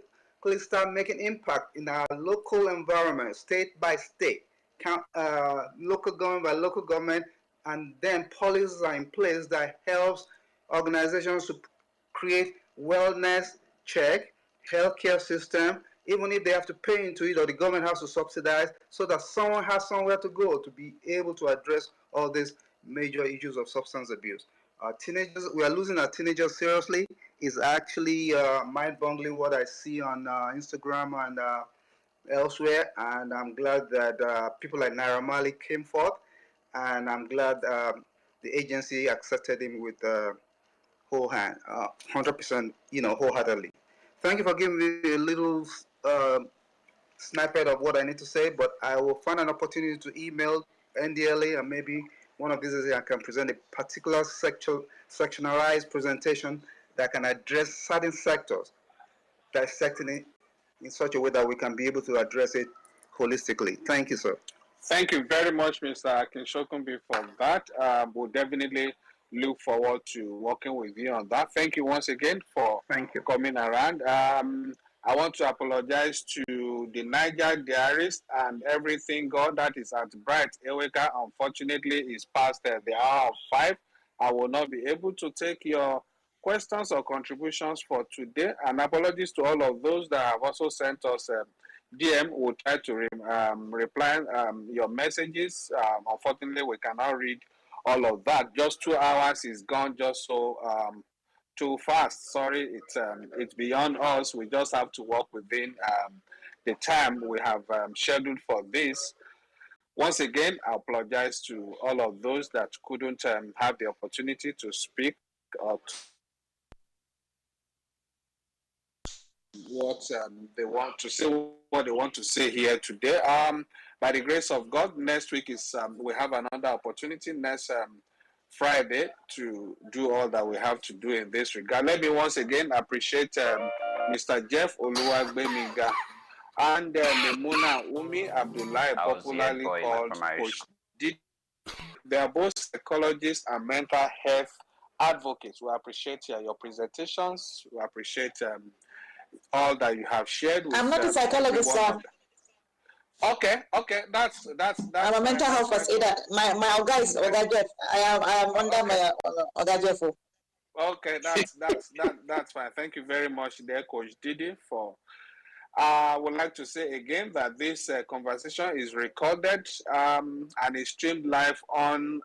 start making impact in our local environment, state by state, local government by local government, and then policies are in place that helps organizations to create wellness check, healthcare system, even if they have to pay into it or the government has to subsidize, so that someone has somewhere to go to be able to address all these major issues of substance abuse. Teenagers, we are losing our teenagers seriously. It's actually mind-boggling what I see on Instagram and elsewhere, and I'm glad that people like Naira Mali came forth, and I'm glad the agency accepted him with whole hand, 100%, wholeheartedly. Thank you for giving me a little snippet of what I need to say, but I will find an opportunity to email NDLA, and maybe one of these days I can present a particular sectionalized presentation that can address certain sectors, dissecting it in such a way that we can be able to address it holistically. Thank you, sir. Thank you very much, Mr. Akinshokunbi, for that. We'll definitely look forward to working with you on that. Thank you once again for coming around. I want to apologize to the Niger Diarist and everything God that is at Bright Eweka. Unfortunately, it's past the hour of 5. I will not be able to take your questions or contributions for today. And apologies to all of those that have also sent us DM. We'll try to reply your messages. Unfortunately, we cannot read all of that. Just 2 hours is gone just so too fast. Sorry, it's beyond us. We just have to work within the time we have scheduled for this. Once again, I apologize to all of those that couldn't have the opportunity to speak or what they want to say, what they want to say here today. By the grace of God, next week is we have another opportunity next Friday to do all that we have to do in this regard. Let me once again appreciate Mr. Jeff Oluwagbemiga and Memuna Umi Abdullahi, popularly called Coach Didi. They are both psychologists and mental health advocates. We appreciate your presentations. We appreciate all that you have shared with I'm not a psychologist, sir. Okay, that's I'm a mental health first aider. My Oga is Oga Jeff. I am under my Oga Jeff. Okay, that's fine. Thank you very much, there, Coach Didi. I would like to say again that this conversation is recorded and is streamed live on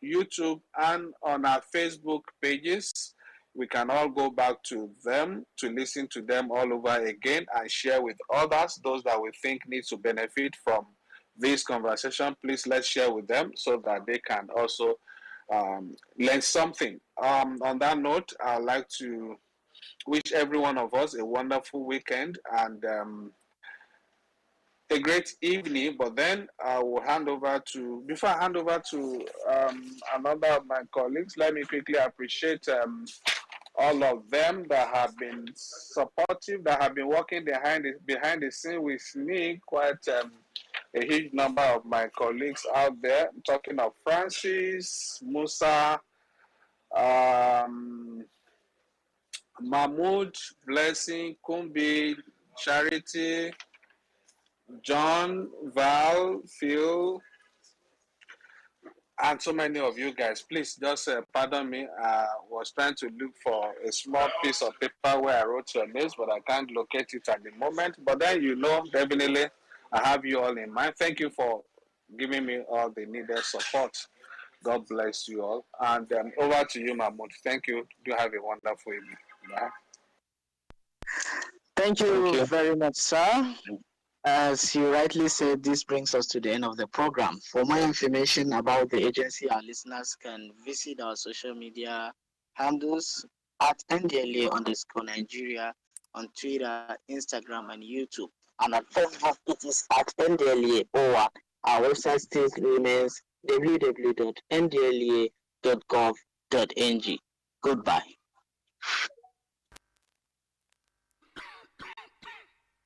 YouTube and on our Facebook pages. We can all go back to them to listen to them all over again and share with others, those that we think need to benefit from this conversation. Please let's share with them so that they can also learn something. On that note, I'd like to wish every one of us a wonderful weekend and a great evening. But then I will before I hand over to another of my colleagues, let me quickly appreciate all of them that have been supportive, that have been working behind the scene with me. Quite a huge number of my colleagues out there. I'm talking of Francis, Musa, Mahmoud, Blessing, Kumbi, Charity, John, Val, Phil, and so many of you guys. Please just pardon me. I was trying to look for a small piece of paper where I wrote your names, but I can't locate it at the moment. But then, definitely I have you all in mind. Thank you for giving me all the needed support. God bless you all. And over to you, Mahmoud. Thank you. Do have a wonderful evening. Bye. Thank you very much, sir. As you rightly said, this brings us to the end of the program. For more information about the agency, our listeners can visit our social media handles at NDLA_Nigeria on Twitter, Instagram, and YouTube. And on Facebook, it is at NDLA OWA. Our website still remains www.ndla.gov.ng. Goodbye.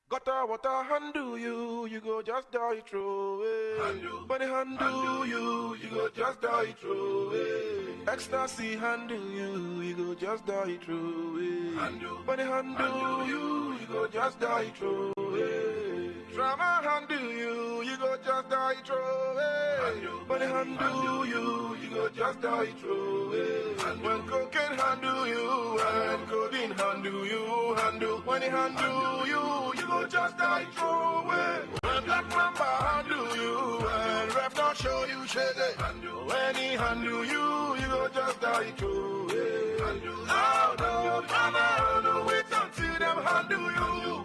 Got what a hand do you you go just die throw away. When they handle you, you go just die throw away. Ecstasy handle you go just die throw away. When they handle you, you go just die throw away. Drama handle you go just die throw away. When they handle you go just die throw away. When cocaine handle you and codeine handle you, when he handle you go just die throw away. When Black Mamba handle you and Ref not show you shade. When he handle you go just die throw away. Oh no, drama, no wait until them handle you.